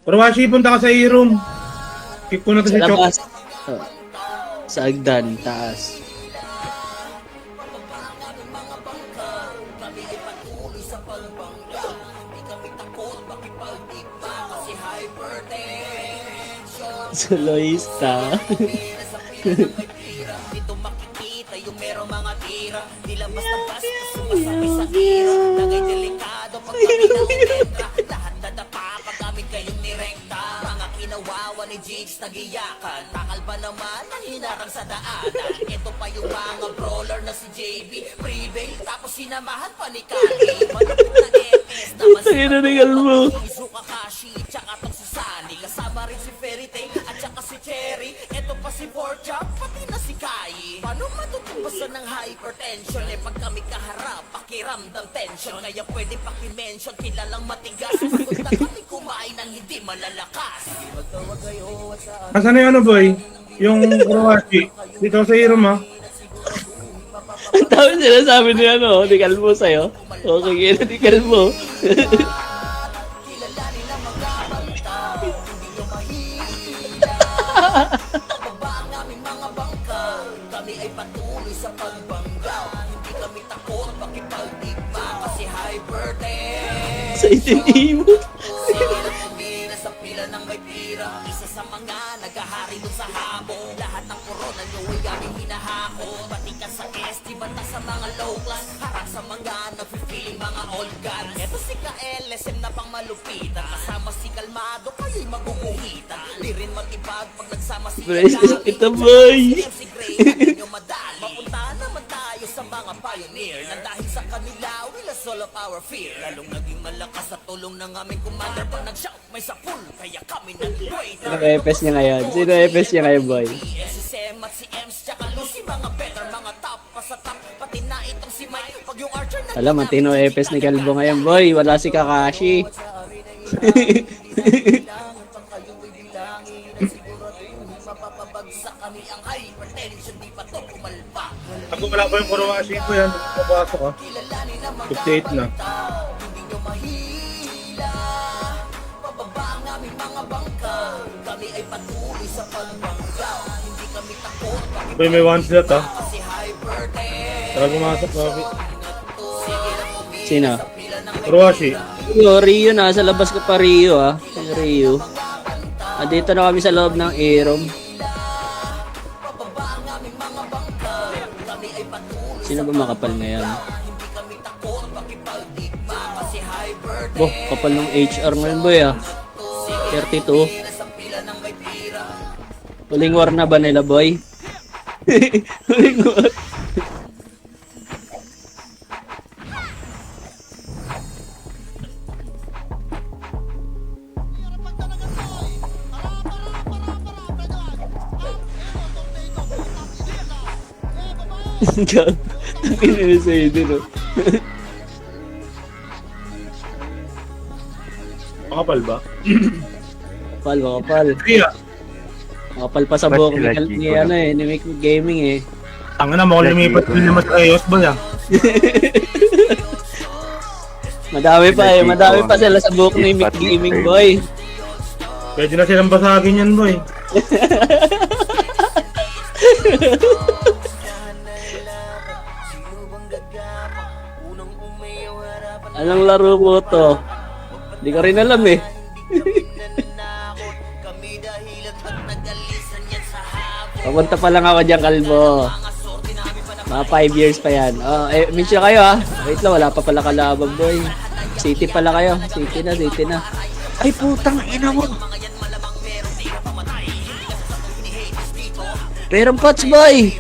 Kurwashi, punta ka sa e-room. Keep ko na to Sa si Chok. labas. Oh. Sa agdan, taas. Soloista. Dito makikita yung merong mga tira. Nilabas na basta sumasabi sa ira. Lagay delikado pag kami na-ulentra. Lahat nadapa pag kami kayong nirekta. Mga kinawawa ni Jigs nagiyakan. Takal ba naman ang hinarang sa daanan? Ito pa yung mga brawler na si JB Prevail, tapos sinamahan pa ni Kali. Malupit na EPS naman si Tangina na mo. Izu Kakashi, tsaka tong Susani. Kasama rin si Fairy Tail at tsaka si Cherry. Ito pa si Porchop, pati na si Kai. Paano matutumbasan ng hypertension? Eh pag kami kaharap, pakiramdam tension. Kaya pwede pakimension, kilalang matigas. Pagod na kami kumain ng hindi malalakas. Magtawag kayo at sa Asan na yung ano, boy? Yung Kurwashi. Dito sa e-room, ha? Ang tawag sinasabi ni ano, di kalmo sa'yo. Okay, kaya di kalmo. kilalanin ang mga banta. Hindi nyo mahila. Pababa ang aming mga bangka. Kami ay patuloy sa pagbangga. Hindi kami takot makipagdigma. Kasi hypertension. Sa itinimo. Sige na pumira sa pila ng may pira. Isa sa mga nagahari dun sa habong. Lahat ng corona nyo ay aming hinahako. Pati ka sa ST, banta sa mga low class. Harap sa mga nag-feeling mga old guns. Eto si ka-LSM na pang malupitan. Kasama si Kalmado, kayo'y maguguhitan. Di rin mag-ibag pag nagsama si Precious kita, boy. Si Gray, natin yung madali. Mapunta naman tayo sa mga pioneer. Nang dahil sa kanila, we lost all of our fear. Lalong naging malakas sa tulong ng aming commander. Pag nag-shout, may sapul, kaya kami nag-greater. Sino EPS niya ngayon? Sino EPS niya ngayon, boy? Si Sem at si Ems, tsaka Lucy, mga better, mga top pa sa top. Pati na itong si Mike, pag yung archer na Alam, matino EPS ni Kalbo ngayon, boy. Wala si Kakashi. mapapabagsak kami ang hypertension, di pa to kumalpa. Ako wala pa yung Kurwashi ko yan. Papasok, ha? Kilalanin ang mga 58 na. hindi nyo mahila. Pababa ang aming mga bangka. Kami ay patuloy sa pagbangga. Hindi kami takot, Boy, may one slot, ha? kasi hypertension. Tara pumasok, Rocky. Sige na pumili Sino? sa pila ng Kurwashi. Rio, nasa labas ka pa, Rio, ah. Rio. Dito na kami sa loob ng A-room. pababa ang aming mga bangka. Kami ay patuloy Sino ba makapal ngayon? hindi kami takot makipagdigma kasi hypertension. Boh, kapal ng HR ngayon, boy, ah. 32. Sa pila ng may pira. Huling war na ba nila, boy? Huling war. Tangin na sa'yo din, oh. Makapal ba? Kapal, makapal. Kaya. Makapal pa sa buhok ni ano eh, ni Mick Gaming eh. Tanga na, mukhang lumipat ko naman sa iOS ba, ha? Madami pa sila sa buhok ni Mick Gaming, boy. Pwede na silang basagin yan, boy. Anong laro mo to? Hindi ko rin alam eh. Kami dahilan ba't nagalisan yan sa hapon. Papunta pa lang ako dyan, Kalbo. Mga sorte namin pa Mga 5 years pa yan. Oh, mention kayo ah. Wait lang, wala pa pala kalaban, boy. City pala kayo. City na. Ay, putang ina mo. Pero pots, boy.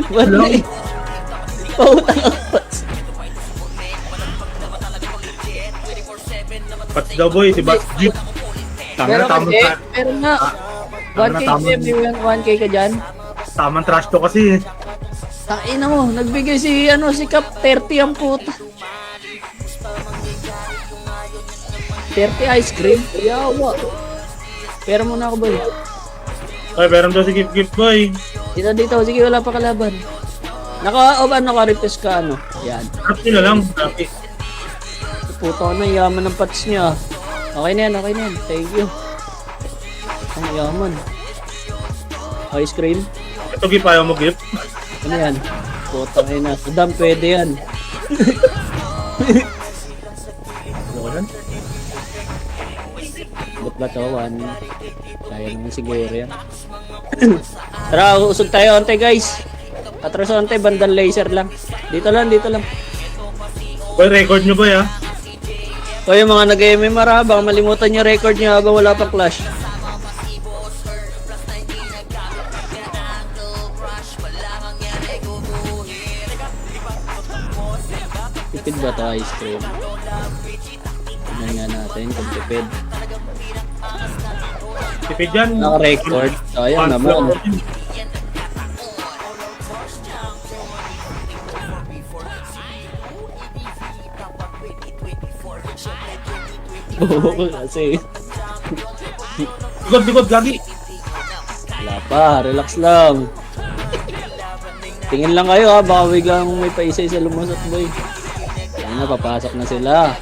Wala eh. Putang ang pots. Pats daw, boy. Si Bats Jeep. Tanga Pero na, tamang kasi, pero nga. Tama na, 1K tama. yung 1K ka dyan. tamang trash to kasi. Tangina mo, nagbigay si Cap 30 ang puta. 30 ice cream? Yawa. Pera muna ako, boy. Ay, meron daw si Gift boy. Dito. Sige, wala pa kalaban. Naka-request ka, ano? Yan. Trap nyo na lang. Trap. Puta ko na, yaman ng pats niya. Okay na yan, okay na yan. Thank you. Ang yaman. Ice cream. Ito gift ayaw mo gift. Ano yan? Putang ina. Madam, pwede yan. Ano ko yan? Ba't ba to? One. Kaya naman siguro yan. Tara, usog tayo onte guys. Atras onte, bandang laser lang. Dito lang, dito lang. Boy, record nyo ba ya? O yung mga nag-MMR ha, baka malimutan yung record nyo habang wala pang clash. Tipid ba to ice cream? Tingnan nga natin kung tipid. Tipid yan. Naka-record. Sayang naman. Oo kasi. Likod, lagi. Wala pa, relax lang. Tingin lang kayo ha, baka biglang may paisa-isa lumusot boy. Ayun na, papasok na sila.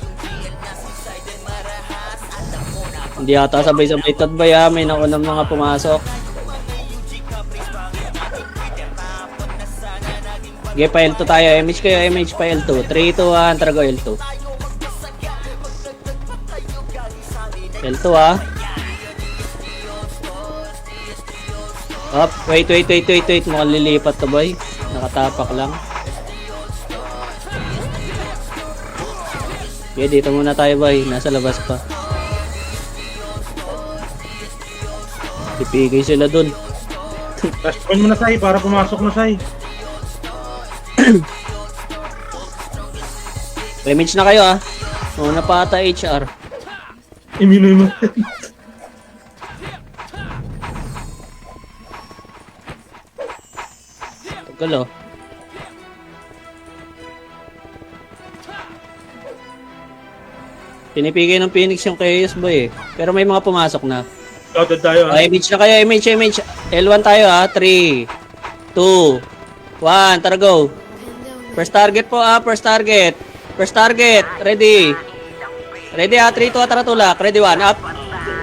Hindi ata sabay-sabay tatbay ha, may nakunang mga pumasok. Okay, pa L2 tayo. MH kayo, MH pa L2. 3, 2, 1, tara go L2. L2 ha. Up, wait. Mukhang lilipat to boy. Nakatapak lang. Okay, dito muna tayo boy. Nasa labas pa. Pipigay sila dun. Last point mo na Sai para pumasok na Sai. Remage na kayo ah. Una pa ata HR. Imino. Tagal oh. Pinipigay ng Phoenix yung Chaos boy eh. Pero may mga pumasok na. Shouted tayo ha. MH na kayo, MH. L1 tayo ha. 3, 2, 1, tara go. First target po ah, first target. First target, ready. Ready ha, 3, 2, tara tulak. Ready 1, up.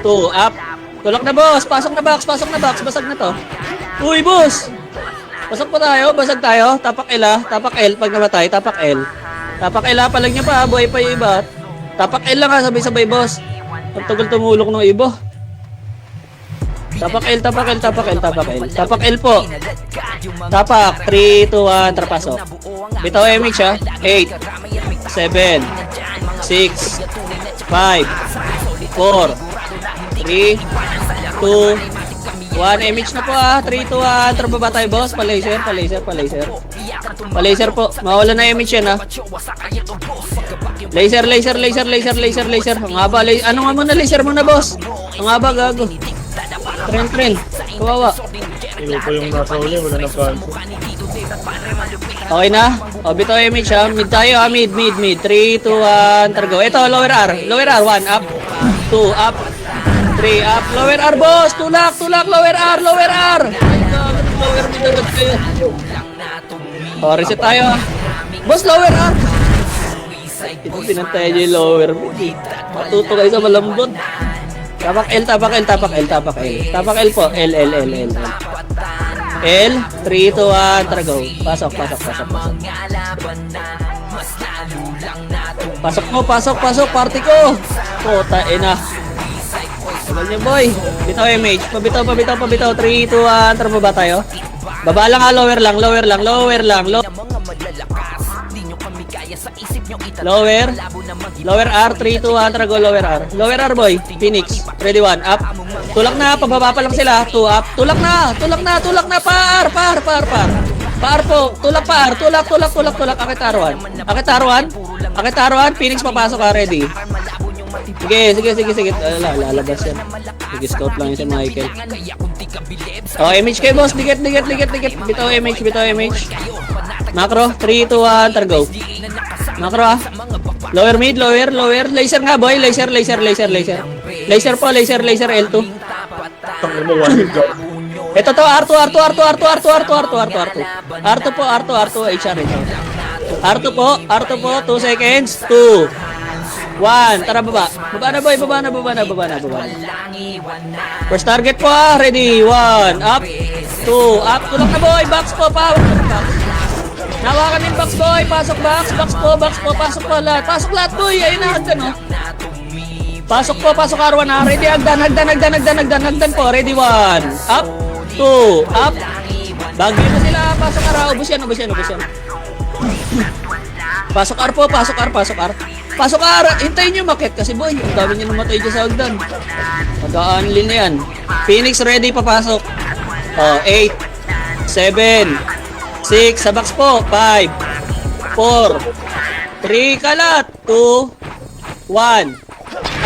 2, up. Tulak na boss, pasok na box, basag na to. Uy boss! Pasok pa tayo, basag tayo. Tapak L ha, tapak L pag namatay, tapak L. Tapak L ha, palag niya pa, buhay pa yung iba. Tapak L lang ha, sabay-sabay boss. Ang tagal tumulok ng iba. Tapak L. Tapak L po. Tapak, 3, 2, 1, trapasok. Bitaw MH ha. 8, 7, 6, 5, 4, 3, 2, 1. MH na po ha. 3, 2, 1. Trababa tayo boss. Pa-laser. Pa-laser po. Mawala na MH yan ha. Laser. Ang haba. Ano nga muna laser muna boss? Ang haba gago. Tren. Kawawa. Ilo po yung nasa uli, wala na panso. Okay na? O, bito MH ha. Mid tayo ha. Mid. 3, 2, 1. Targo. Ito, lower R. 1. Up. 2. Up. 3. Up. Lower R, boss. Tulak. Lower R. Ay, gago. Lower mid agad kayo. O, reset tayo ha. Boss, lower R. Ito, pinantayan nyo yung lower mid. Matuto kayo sa malambot. Tapak L po. L. L, 3, 2, 1, tara go. Pasok. Pasok, party ko. Puta, ina. Tagal niyo, boy. Bitaw MH. Pabitaw. 3, 2, 1, tara baba tayo. Baba lang ha, lower lang. Lower. R, 3, 2, 1, tara go, lower R. Lower R, boy. Phoenix. Ready 1, up. Tulak na, pababa pa lang sila. 2, up. Tulak na. Par. Par po. Tulak. Akit R1. Phoenix papasok ka, ready. Sige. Lalabas yan. Sige, scout lang yun si Michael. Oh, MH kayo, boss. Dikit. Bitaw MH. Macro, 3, 2, 1, tara go. Macro ah. Lower mid. Laser nga, boy. Laser. Laser po, laser L2. Tangin mo, one hit go. Ito to, R2 HR. R2 po, 2 seconds. 2, 1, 1. Tara, baba. Baba na, boy. Baba na. First target po, ready. 1. Up. 2. Up. Tulak na, boy. Box po, pa. Nawakan yung box, boy. Pasok, box. Box po. Pasok po lahat. Pasok lahat, boy. Ayun na, hagdan, oh. Pasok po, pasok Arwan, ha. Ready, hagdan po. Ready, 1. Up. 2. Up. Bagay na sila. Pasok Ar. Ubus yan. Pasok R po, pasok R. Hintayin nyo makit kasi boy, ang dami nyo namatay dyan sa hagdan. Mag-aanlin na yan. Phoenix ready, papasok. 8, 7, 6, sa box po. 5, 4, 3, kalat. 2, 1.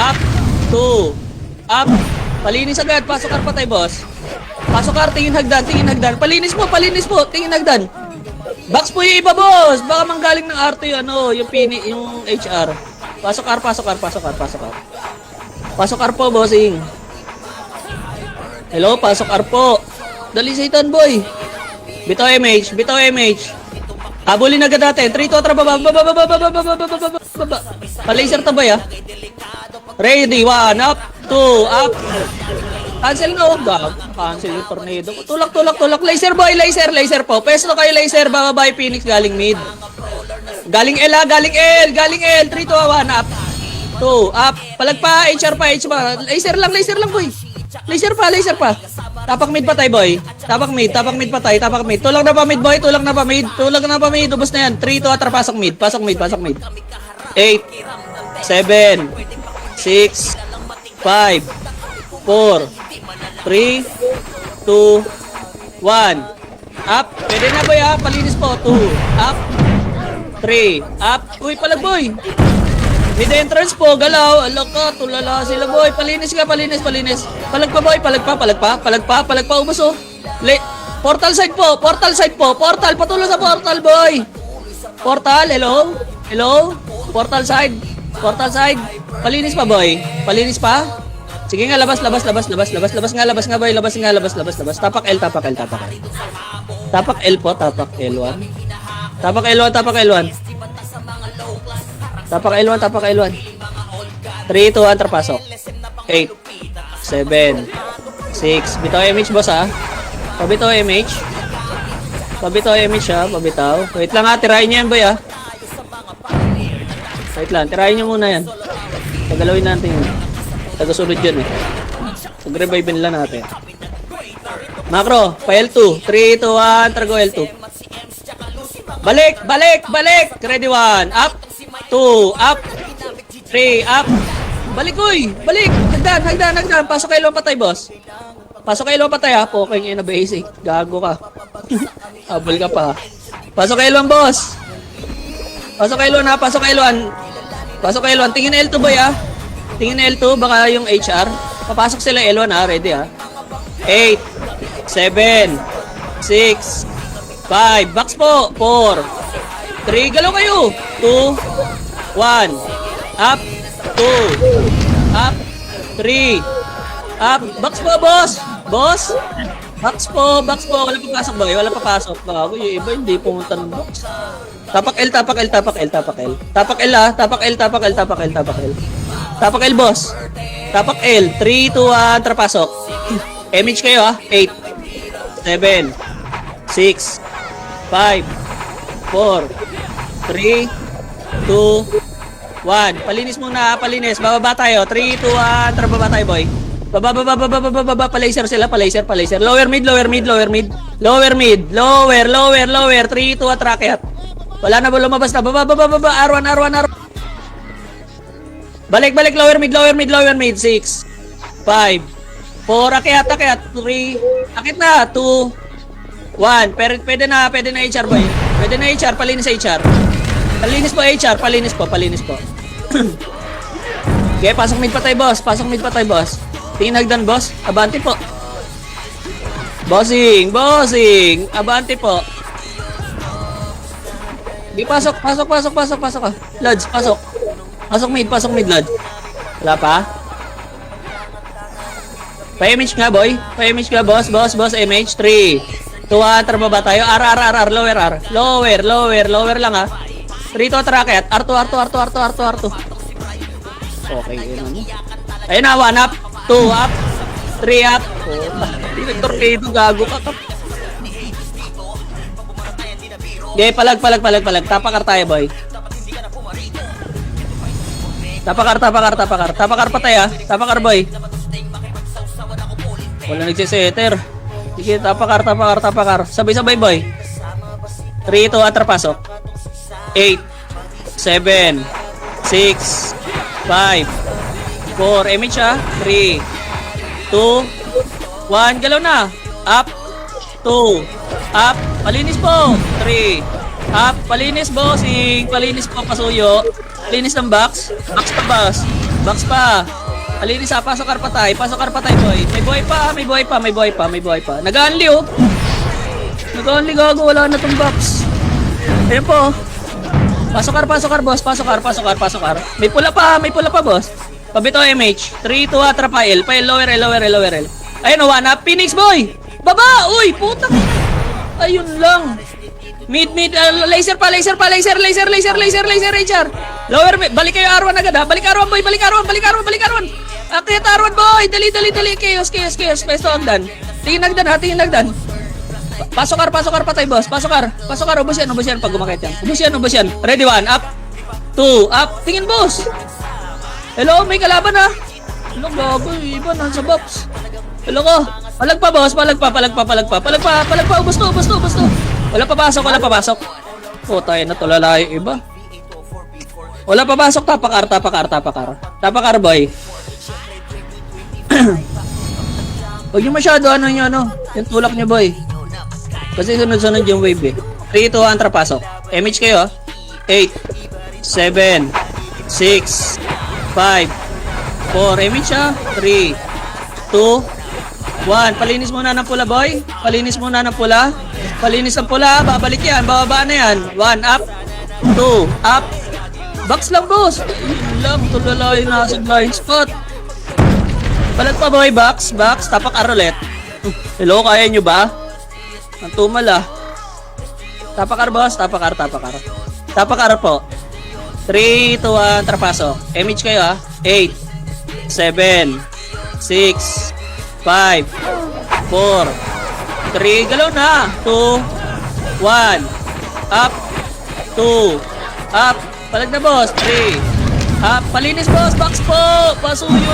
Up, 2, up. Palinis agad, pasok R patay, boss. Pasok R, tingin hagdan. Palinis po, tingin hagdan. Box po yung iba, boss. Baka manggaling ng RT yung yung HR. Pasok R. Pasok R po, bossing. Hello, pasok R po. Dali sa itan, boy. Bitaw MH. Habulin agad natin. 3, 2, baba. Pa-laser tabay, ah. Ready, 1, up, 2, up. Cancel na, cancel yung tornado. Tulak. Laser boy, laser po. Pesto kayo, laser. Bababa yung Phoenix galing mid. Galing L. 3, 2, 1, up. 2, up. Palagpa, HR pa. Laser lang, boy. Laser pa. Tapak mid patay, boy. Tapak mid patay. Tulak na pa mid, boy. Ubus na yan. 3, 2, atra, pasok mid. 8, 7, 6, 5, 4, 3, 2, 1. Up. Pwede na, boy, ha? Palinis po. 2. Up. 3. Up. Uy, palag, boy. Mid entrance po. Galaw. Alaka. Tulala sila, boy. Palinis. Palag pa, boy. Palag pa. Ubus, oh. Portal side po. Portal. Patuloy sa portal, boy. Portal. Hello. Portal side. Palinis pa, boy. Sige nga, labas nga, boy. Labas nga. Tapak L. Tapak L po, tapak L1. Tapak L1. Tapak L1. 3, 2, 1, terpasok. 8, 7, 6. Bitaw MH, boss, ha. Pabitaw MH, ha. Wait lang, ha. Tirahin nyo yan, boy, ha. Tirahin nyo muna yan. Tagalawin natin yun. Tagasunod yun, eh. Pag-revive nila natin. Macro, pa L2. 3, 2, 1, trago L2. Balik! Ready, 1. Up. 2, up. 3, up. Balik, uy! Balik! Hagdan. Pasok kayo patay, boss. Ha. Poking ina basic. Gago ka. Habol ka pa. Pasok kayo, boss. Pasok kayo, Tingin L2, boy, ha. Tingin L2, baka yung HR. Papasok sila L1, ha. Ready, ha. 8, 7, 6, 5. Box po. 4, 3. Galaw kayo. 2, 1. Up. 2. Up. 3. Up. Box po, boss. Box po. Wala papasok, boy. Bago yung iba, hindi pumunta ng box. Tapak L, ha. Tapak L, boss. Tapak L. 3, 2, 1, trapasok. MH kayo, ha. 8, 7, 6, 5, 4, 3, 2, 1. Palinis muna, palinis. Bababa tayo. 3, 2, 1. Trababa tayo, boy. Baba. Palaser sila. Lower mid. 3, 2, atrakyat. Wala na ba lumabas na? Baba. R1. Balik. Lower mid. 6, 5, 4. Akyat. 3. Akit na. 2, 1. Pwede na HR, boy. Pwede na HR. Palinis sa HR. Palinis po, HR. Palinis po. Okay, pasok mid pa tayo, boss. Tingin hagdan, boss. Abante po. Bossing. Abante po. Di pasok. Lads, pasok. Pasok mid, lads. Wala pa? Pa-image nga, boy. Boss, image. 3, 2, 1, trababa tayo. R. Lower lang, ha. 3, 2, tracket. R2. Okay, yun ano. Ayun na, 1 up, 2 up, 3 up. Hindi nag-torpedo, gago ka. Okay, palag. Tapakar tayo, boy. Tapakar patay ah. Tapakar, boy. Wala nagsisetter. Sige, tapakar. Sabay-sabay, boy. 3, 2, atrapasok. 8, 7, 6, 5, 4, image ah. 3, 2, 1, galaw na. Up, 2, up, palinis po. 3, up, palinis bossing. Palinis po, pasuyo. Palinis ng box. Box pa, boss. Box pa. Palinis ha, pasok karpatay. Boy. May buhay pa. Nag-unli oh. Nag-unli gago, wala na tong box. Ayan po. Pasok kar, boss. Pasok kar. May pula pa, boss. Pabito MH. 3, 2, atrap L. Lower L. Ayun, 1 up. Phoenix, boy. Baba! Uy, puta. Ayun lang. Mid, laser pa, HR. Lower mid, balik kayo R1 agad ha. Balik R1, boy. Akit R1, boy. Dali. Chaos. Pesto hagdan. Tingin hagdan. Pasok kar patay, boss. Pasok kar. Ubus yan pag gumakit yan. Ubus yan. Ready, 1 up. 2 up. Tingin, boss. Hello, may kalaban ha. Hello, gago. Iba, nasa box. Hello ko. Palag pa, boss. Palag pa. Ubus to. Wala papasok. Tayo na to, lalay iba. Wala papasok, tapakar. Tapakar, boy. Huwag nyo masyado, yung tulak nyo, boy. Kasi sunod-sunod yung wave, 3, 2, antra, pasok. MH kayo, 8, 7, 6, 5, 4, MH 3, 2, 1. Palinis muna ng pula, boy. Palinis ang pula. Babalik yan. Bababa na yan. 1 up. 2 up. Box lang, boss. Yun lang. Tulalay na sa blind spot. Palag pa, boy. Box. Tapak arolet. Hello, kaya nyo ba? Ang tumal ah. Tapakar, boss. Tapakar po. 3, 2, 1. Trapasok. MH kayo ah. 8, 7, 6, 5, 4, 3, galaw na. 2, 1, up, 2, up, palag na, boss. 3, up, palinis, boss. Box po. Pasuyo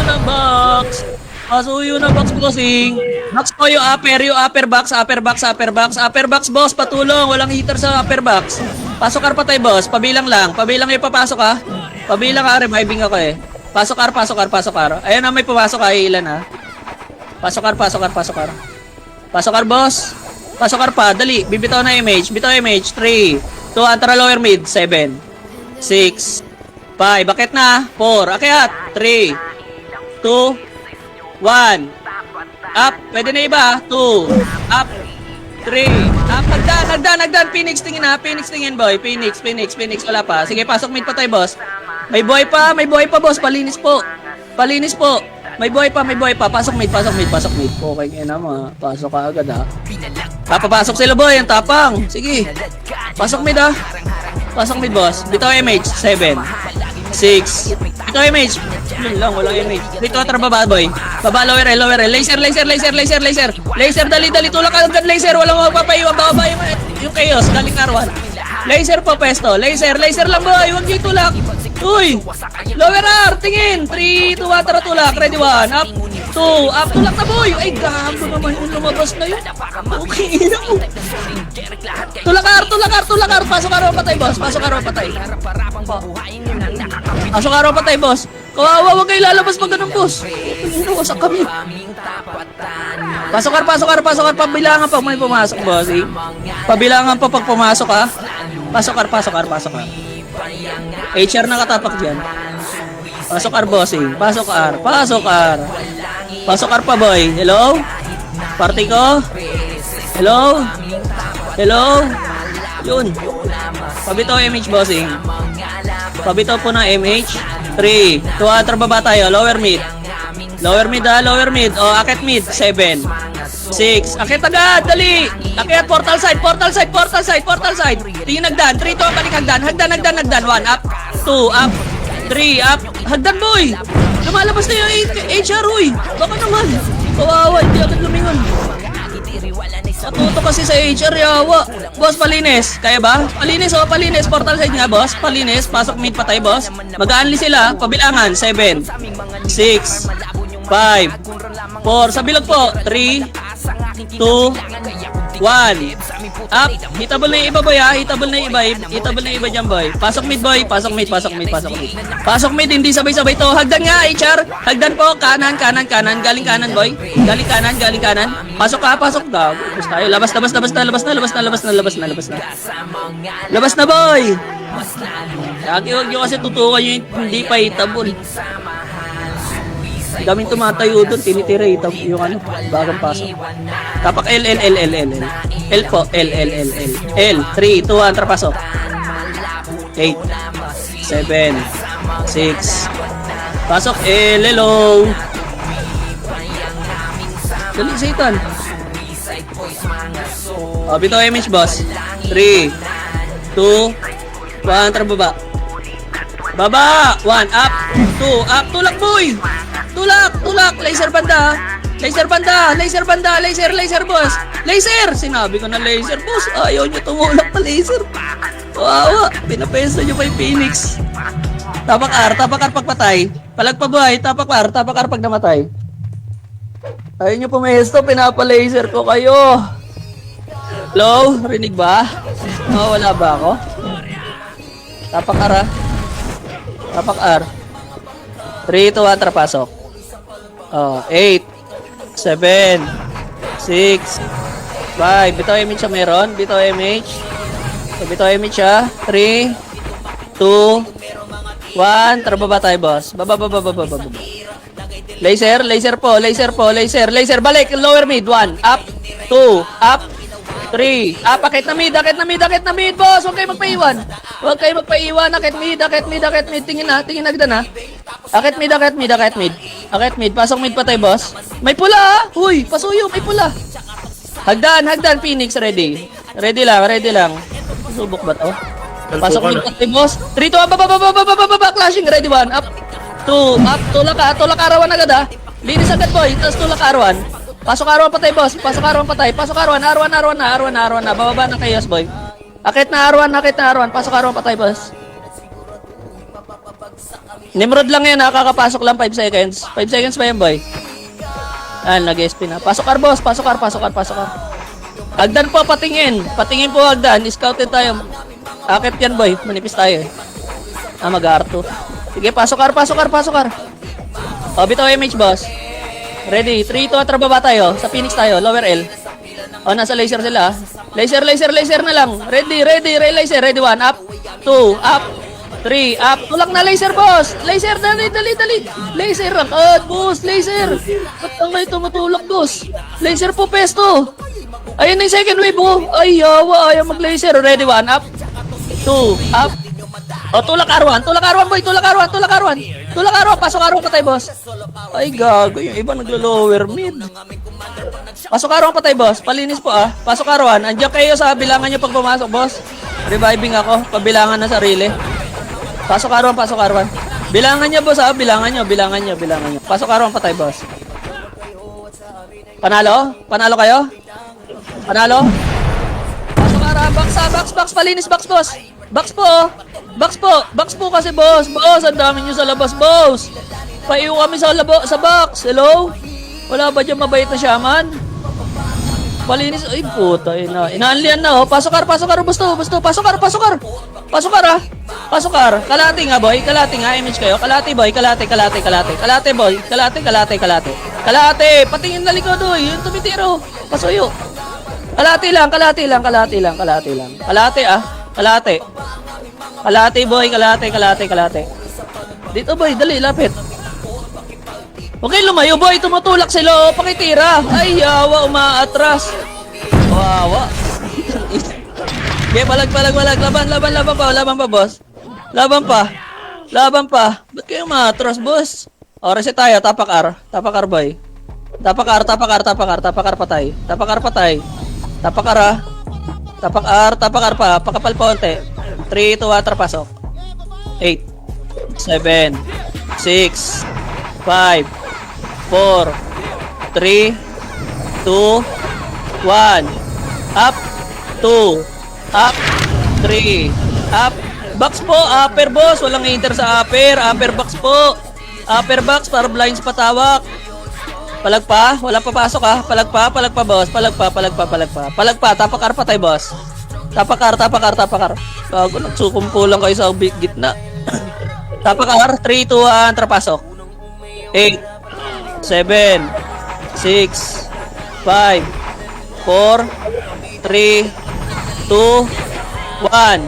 na box, bossing. Box po yung upper box, boss. Patulong, walang heater sa upper box. Pasok kar patay, boss. Pabilang yung papasok ha. Reviving ako eh. Pasok kar. Ayan na, may pumasok ha. Ilan ha. Pasok kar, boss. Pasok kar pa, dali. Bibitaw na image. 3, 2, antra lower mid. 7, 6, 5. Bakit na? 4. Akyat. 3, 2, 1. Up. Pwede na iba. 2. Up. 3. Up. Nagdan. Phoenix tingin, boy. Phoenix. Wala pa. Sige, pasok mid pa tayo, boss. May buhay pa, boss. Palinis po. May buhay pa. Pasok mid. Okay, ngayon naman. Pasok ka agad, ha. Papapasok sila, boy. Ang tapang. Sige. Pasok mid, ha. Pasok mid, boss. Bitaw MH. 7, 6. Bitaw MH. Yun lang, walang MH. Dito, baba, boy. Baba, lower L. Laser. Dali. Tulak ka agad, laser. Walang magpapaiwan. Baba yung chaos. Galing R1. Laser po, pesto. Laser lang, boy. Huwag niyo tulak. Uy! Lower R! Tingin! 3, 2, atara tulak. Ready, 1. Up. 2. Up. Tulak na, boy! Ay, gago naman yung lumabas na yun. Okay na ko. Tulak R! Pasok araw patay, boss. Pasok araw patay, boss. Kawawa, huwag kayo lalabas pag ganun, boss. Wasak kami. Pasok R. Pabilangan pa may pumasok, boss. Pabilangan pa pag pumasok, ha. Pasok R. HR nakatapak dyan. Pasok R, bossing. Pasok R pa, boy. Hello? Party ko? Hello? Yun. Pabito MH, bossing. Pabito po ng MH. 3, 2, atra baba tayo. Lower mid. O, akit mid. 7, 6. Akit agad. Dali. Akit portal side. Tingin nagdan. 3, 2, balik hagdan. 1 up. 2 up. 3, up. Hagdan, boy. Lumalabas na yung HR, uy. Baka naman. Kawawa, hindi agad lumingon. Natuto kasi sa HR, yawa. Boss, palinis. Kaya ba? Palinis, oh, palinis. Portal side nga, boss. Palinis. Pasok mid patay, boss. Mag-aanli sila. Pabilangan. 7, 6, 5, 4. Sa bilog po. 3, 2, 1. Up. Hitable na yung iba, boy, ha. Hitable na yung iba. Hitable na yung iba dyan, boy. Pasok mid, boy. Pasok mid, pasok mid, pasok mid. Pasok mid, hindi sabay-sabay to. Hagdan nga, HR. Hagdan po. Kanan, kanan, kanan. Galing kanan, boy. Galing kanan, galing kanan. Pasok ka, pasok ka. Labas tayo. Labas, labas, labas na, labas na, labas na, labas na, labas na, labas na. Labas na, boy. Lagi, huwag nyo kasi tutukan yung hindi pa hitable. Daming tumatayo doon, tinitira yung ano, bagang pasok. Tapak L, L, L, L, L, L. L po, L, L, L, L. L, 3, 2, 1, tara pasok. 8, 7, 6. Pasok, L, hello. Dali, Satan. Bito image, boss. 3, 2, 1, tara baba. Baba! 1, up, 2, up, tulak, boy! Tulak! Tulak! Laser banda! Laser banda! Laser banda! Laser! Laser, boss! Laser! Sinabi ko na laser, boss. Ayaw nyo tumulak na laser. Wawa! Pinapesa nyo pa yung Phoenix. Tapak R pagpatay. Palagpabuhay, tapak R pag namatay. Ayaw nyo pumesto, pinapa-laser ko kayo. Hello? Rinig ba? Oh, wala ba ako? Tapak R, ha? Tapak R. 3, 2, 1, tara pasok. 8, 7, 6, 5. Bitaw image siya meron. Bitaw image. So, bitaw image siya. 3, 2, 1. Tara baba tayo, boss. Baba. Laser, laser po. Laser. Balik. Lower mid. 1, up. 2, up. 3, akit na mid, boss. Huwag kayo magpaiwan. Akit mid. Tingin agdan, ha. Akit mid. Pasok mid patay, boss. May pula, ha. Huy, pasuyo, may pula. Hagdan, Phoenix, ready. Ready lang. Subok ba to? Pasok mid patay, boss. 3, 2, baba, clashing, ready, 1, up. 2, up, tulak arawan agad, ha. Linis agad, boy, tapos tulak arawan. Pasok arawan patay, boss. Pasok arawan, arwan na. Bababa na chaos, boy. Akit na arwan. Pasok arawan patay, boss. Nimrod lang yan, nakakapasok lang 5 seconds. 5 seconds pa yan, boy. Nag-SP na. Pasok ar, boss. Pasok ar. Hagdan po, patingin po, hagdan. Scouted tayo. Akit yan, boy. Manipis tayo. Mag-R2. Sige, pasok ar. Bitaw image, boss. Ready, 3, 2, trababa tayo. Sa Phoenix tayo, lower L. Nasa laser sila. Laser na lang. Ready, laser. Ready, 1, up. 2, up. 3, up. Tulak na laser, boss. Laser, dali. Laser, boss. Laser. Ba't ang kayo tumutulak, boss? Laser po, pesto. Ayun na yung second wave, oh. Ay, yawa. Ayaw mag-laser. Ready, 1, up. 2, up. Tulak arwan, boy. Tulak arwan. Pasok arwan patay, boss. Ay, gago. Yung iba naglo-lower mid. Pasok arwan patay, boss. Palinis po, ah. Pasok arwan. Andiyan kayo sa bilangan nyo pag pumasok, boss. Reviving ako. Pabilangan na sarili. Pasok arwan. Bilangan nyo, boss, ah. Bilangan nyo. Pasok arwan patay, boss. Panalo kayo? Pasok arwan. Box. Palinis, box, boss. Box po kasi, boss. Ang dami nyo sa labas, boss. Paiyo kami sa box. Hello? Wala ba dyan mabait na shaman? Palinis. Ay, puta. Inaanlian na, oh. Pasok ar. Busto. Pasok ar, ha. Kalati nga, boy. Image kayo. Kalati, boy. Kalate, boy. Kalate. Patingin na likod, oh. Yung tumitiro. Pasuyo. Kalati lang. Kalate, ah. Kalate, boy. Kalate. Dito, boy. Dali, lapit. Okay, lumayo, boy. Tumutulak sila, oh. Pakitira. Ay, yawa. Umaatras. Wawa. Okay, balag. Laban pa, boss. Laban pa. Ba't kayo umaatras, boss? Reset tayo. Tapak R, boy. Tapak R patay. Tapak R pa. Pakapal pa onte. 3, 2, 1, pasok. 8, 7, 6, 5, 4, 3, 2, 1. Up, 2, up, 3, up. Box po, upper boss. Walang enter sa upper. Upper box po. Upper box para blinds patawak. Palagpa, wala papasok ha. Palagpa boss. Palagpa. Tapakar patay boss. Tapakar. Bago nagsukumpulang kayo sa gitna. Tapakar, 3, 2, 1, trapasok. 8, 7, 6, 5, 4, 3, 2, 1.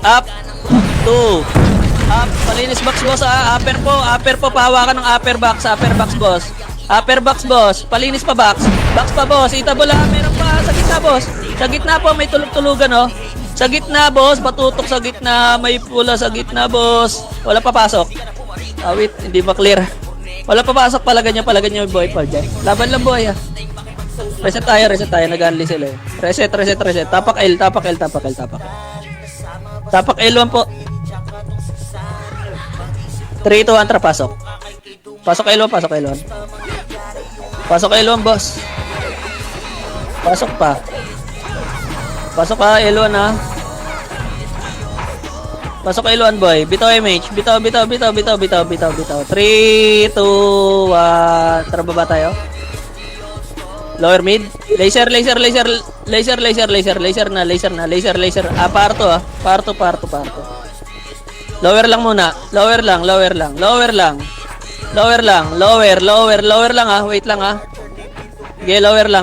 Up, 2. Up, palinis box boss ha. Upper po, pahawakan ng upper box boss. Upper box boss, palinis pa box. Box pa boss, itabol ha. Meron pa sa gitna boss. Sa gitna po, may tulog-tulugan oh. Sa gitna boss, patutok sa gitna. May pula sa gitna boss. Wala papasok. Wait, hindi ba clear? Wala papasok, palagan niyo boy pa dyan. Laban lang boy ha. Reset tayo. Nag-unli sila eh. Reset. Tapak L. Tapak L1 po. 3, 2, 1, pasok. Pasok L1. Pasok L1, boss. Pasok pa. Pasok ka L1 ha. Pasok L1 boy. Bitaw MH. Bitaw. 3, 2, 1. Tara baba tayo. Lower mid. Laser na. Parto. Lower lang muna. Lower lang ha. Wait lang ha. Okay, lower ha.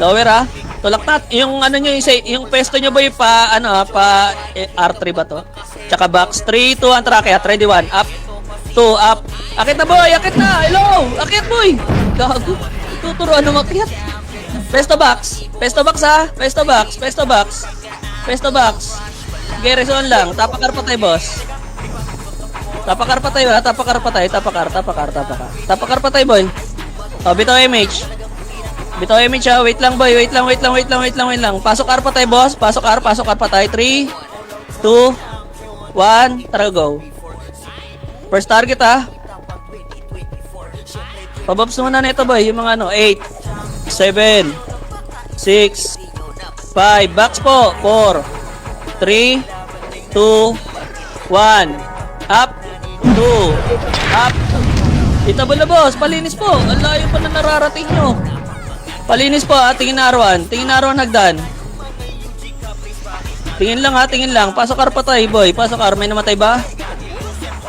Lower ha. Tulak na. Yung ano nyo, yung pesto nyo boy pa, R3 ba to? Tsaka box. 3, 2, 1, track. Ready 1. Up. 2, up. Akit na boy. Hello. Akit boy. Gago. Tuturuan na makiat. Pesto box ha. Pesto box. Okay, reson lang. Tapakar patay, boss. Tapakar patay, boy. Oh, bitaw MH ha. Wait lang, boy. Wait lang. Pasok R patay, boss. Pasok R patay. 3, 2, 1. Tara, go. First target, ha. Pabobs muna na ito, boy. Yung mga 8, 7, 6, 5. Box po. 4, 3, 2, 1. Up, 2, up. Itabol na boss, palinis po. Ang layo pa na nararating nyo. Palinis po ha, tingin na Arwan hagdan. Tingin lang. Pasok R patay boy, pasok R. May namatay ba?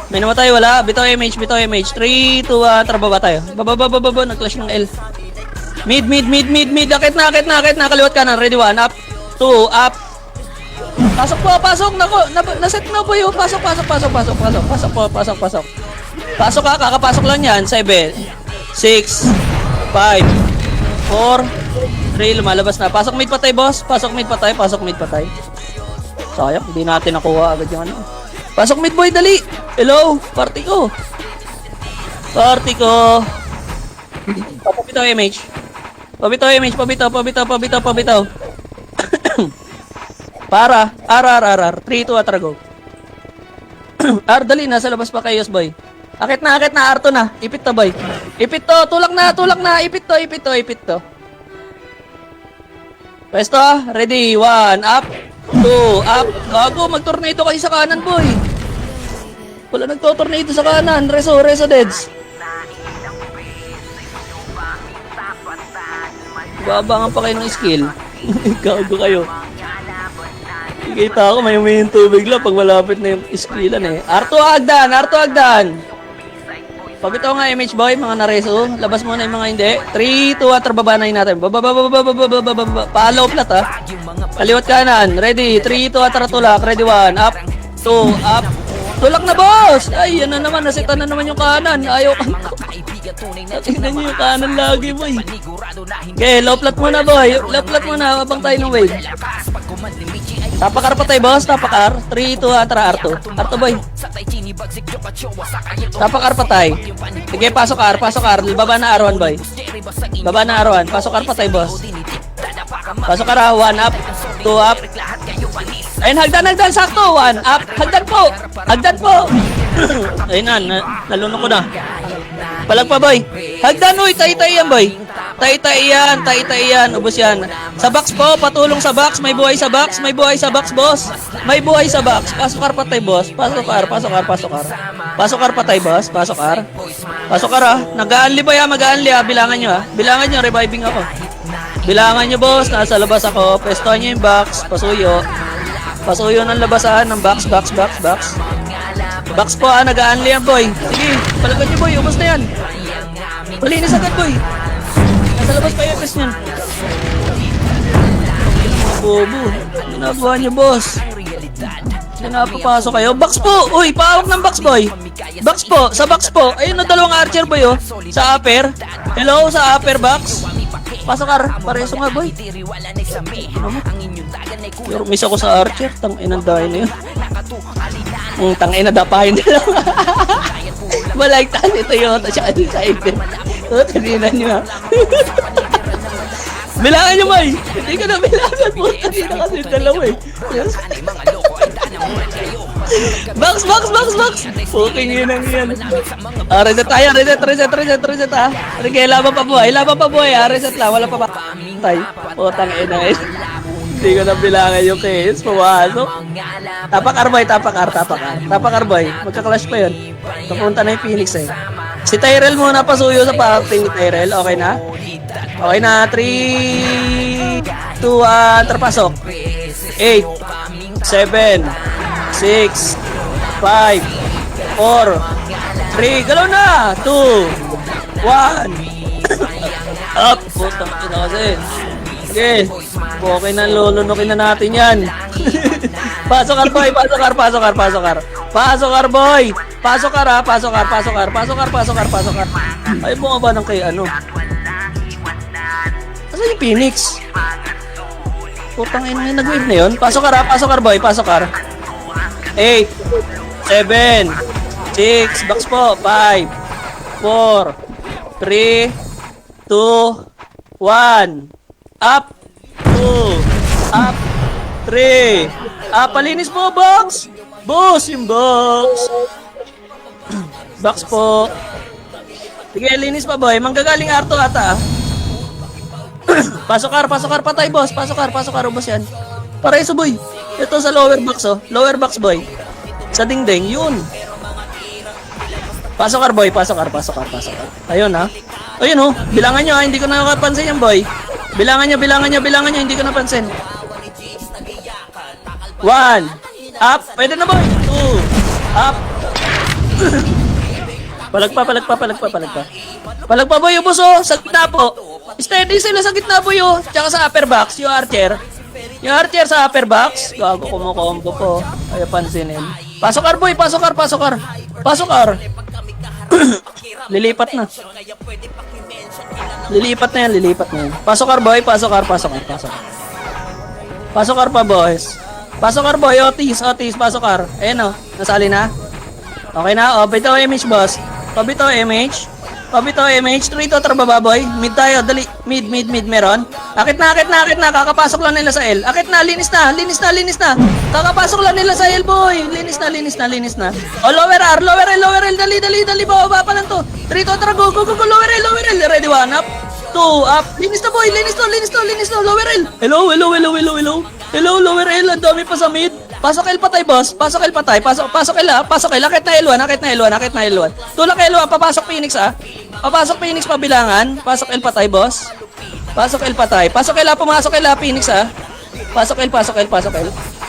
May namatay, wala. Bitaw MH. 3, 2, 1. Tara baba tayo. Baba. Nag-clash ng L. Mid. Akit na. Kaliwat kanan. Ready 1. Up. 2. Up. Pasok. Nako. Naset na po yun. Pasok. Pasok ka. Kakapasok lang yan. 7, 6, 5, 4, 3. Lumalabas na. Pasok mid patay, boss. Pasok mid patay. Sayang. Hindi natin nakuha agad yung ano. Pasok mid boy, dali. Hello. Party ko. Pabitaw MH. Pabitaw. Para. R. 3, 2, atara go. R, dali. Nasa labas pa kayo, boy. Akit na. R2 na. Ipit to, boy. Ipit to. Tulak na. Ipit to. Pwesto. Ready. 1. Up. 2. Up. Gago. Mag-tornado kasi sa kanan, boy. Wala nagto-tornado sa kanan. Reso, Deds. Babangan pa kayo ng skill. Gago kayo. Kita ako, may umihin tubig lang pag malapit na yung skillan eh. R2 Agdan. Pabitaw nga MH boy, mga nareso. Labas muna yung mga hindi. 3, 2, 1, babanayin natin. Follow flat ha. Kaliwat kanan. Ready. 3, 2, 1, tulak. Ready 1. Up. 2. Up. Tulak na boss! Ay, yan na naman. Nasita na naman yung kanan. Ayaw ka. Tingnan nyo yung kanan lagi boy. Okay, low flat muna boy. Habang tayo ng wave. Tapakar pa tayo boss. 3, 2, 1, R2 boy. Tapakar pa tayo. Sige, pasok R. Baba na R1 boy. Pasok R pa tayo boss. Pasok R 1 up. 2 up. Ayun, hagdan, sakto. 1 up, hagdan po. Ayun na, nalunok ko na. Palag pa, boy. Hagdan, uy, tay-tay yan, boy. Tay-tay yan, ubos yan. Sa box po, patulong sa box, may buhay sa box, boss. May buhay sa box. Pasokar patay, boss. Pasokar. Pasokar patay, boss. Pasokar ah. Nag-aanli ba yan? Mag-aanli ah. Bilangan nyo, reviving ako. Bilangan nyo, boss. Nasa labas ako. Pestohan nyo yung box. Pasuyo ng labasan ng box. Box po ah. Nag-aanli yan, boy. Sige, palagan nyo, boy. Ubos na yan. Malinis agad, boy. Nasa labas pa yung niyan. Bobo. Ginagawa niyo, boss. Pinapapasok kayo. Box po! Uy, pahawak ng box, boy. Box po. Sa box po. Ayun na dalawang archer, boy, oh. Sa upper. Hello, sa upper box. Pasokar. Pareso nga, boy. Pero miss ako sa archer. Tangin ang dahil na yun. Tangin na dapahin nila. Malagtan ito yun. Siya din sa item. Tininan nyo ha. Bilangan nyo, May. Hindi ka na bilangan mo. Hindi na kasi dalawa eh. Box. Okay yun ang yan. Reset tayo. Reset ha. Sige, laban pa buhay ha. Reset lang. Wala pa ba? Tay. Putang ina eh. Hindi ko na bilangan yung case. Pumasok. Tapakar boy. Magka-clash pa yun. Papunta na yung Phoenix eh. Si Tyrell muna pasuyo sa pa-acting ni Tyrell. Okay na? 3, 2, 1. Terpasok. 8, 7, 6, 5, 4, 3. Galaw na! 2, 1. Up! Putang ina kasi. Sige. Okay na, lulunukin na natin yan. Pasokar boy. Pasokar boy. Pasokar. Ay, bumaba ng kay ano. Asan yung Phoenix? Putang ina, nag-wave na yun. Pasokar boy. 8, 7, 6, box po. 5, 4, 3, 2, 1. Up. 2. Up. 3. Palinis po, box. Boss, yung box. Box po. Sige, linis pa, boy. Manggagaling Arto ata. Pasokar. Patay, boss. Pasokar. Ubos yan. Pareso, boy. Ito sa lower box, oh. Lower box, boy. Sa dingding, yun. Pasokar, boy. Pasokar. Ayun, ha. Ayun, oh. Bilangan nyo, ha. Hindi ko nakapansin yan, boy. Bilangan nyo, hindi ko napansin. 1, up, pwede na boy. 2, up. Palagpa boy, ubos oh, sa gitna po. Steady sila sa gitna boy oh, tsaka sa upper box, yung archer. Yung archer sa upper box, gago kumukombo po. Ayaw pansinin. Pasokar boy, pasokar. Lilipat na yan. Pasokar boy. Pasokar pa boys. Pasokar boy, Otis, pasokar. Ayan o, nasali na. Okay na, bitaw image boss. Pabitaw image. 3 to trababa boy. Mid tayo, dali. Mid meron. Akit na. Kakapasok lang nila sa L. Akit na, linis na. Kakapasok lang nila sa L boy. Linis na. Lower R, dali. Baba pa lang to. 3 to tara, go. Lower L. Ready, 1 up. 2 up. Linis na boy. Linis to. Lower L. Hello, lower L. Ang dami pa sa mid. Pasok L patay, boss. Pasok L. Akit na L1. Tulak L1. Papasok Phoenix, ah. Papasok Phoenix pabilangan. Pasok L patay, boss. Pasok L. Pumasok L, Phoenix, ah. Pasok L.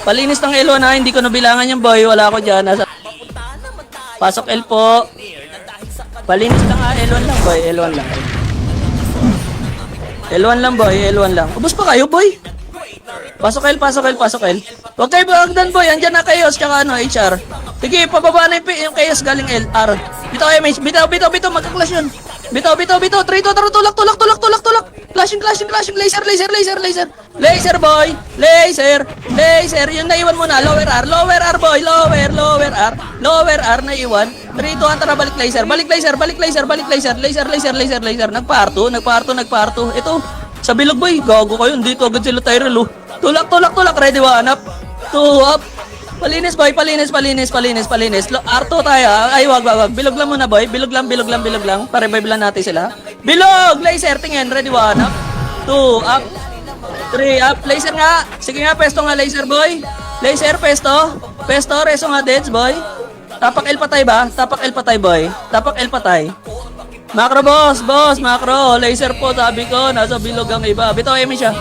Palinis ng L1, ha. Hindi ko nabilangan yung boy. Wala ako dyan. Pasok L po. Palinis lang, ha. L1 lang, boy. L1 lang. Ubus pa kayo, boy. Pasok L. Huwag kayo bagdan boy, andyan na Chaos tsaka HR. Sige, pababa na yung Chaos galing LR. Bitaw MH, bitaw, magka-clash yun. Bitaw, 3 to, tulak. Clashing, laser boy, laser. Yung naiwan mo na, lower R boy, lower R naiwan. 3 to, tara, balik laser. Laser. Nagparto. Ito, sa bilog boy, gago kayo, dito agad sila Tyrell, oh. Tulak, ready, 1 up. 2, up. Palinis, boy. Palinis. R2 tayo, ah. Ay, wag. Bilog lang muna, boy. Bilog lang. Pa-revive lang natin sila. Bilog! Laser, tingin. Ready, 1, up. 2, up. 3, up. Laser nga. Sige nga, pesto nga, laser, boy. Laser, pesto. Reso nga, deads, boy. Tapak L patay ba? Tapak L patay, boy. Tapak L patay. Macro, boss. Macro. Laser po, sabi ko. Nasa bilog ang iba. Bitaw image, ah.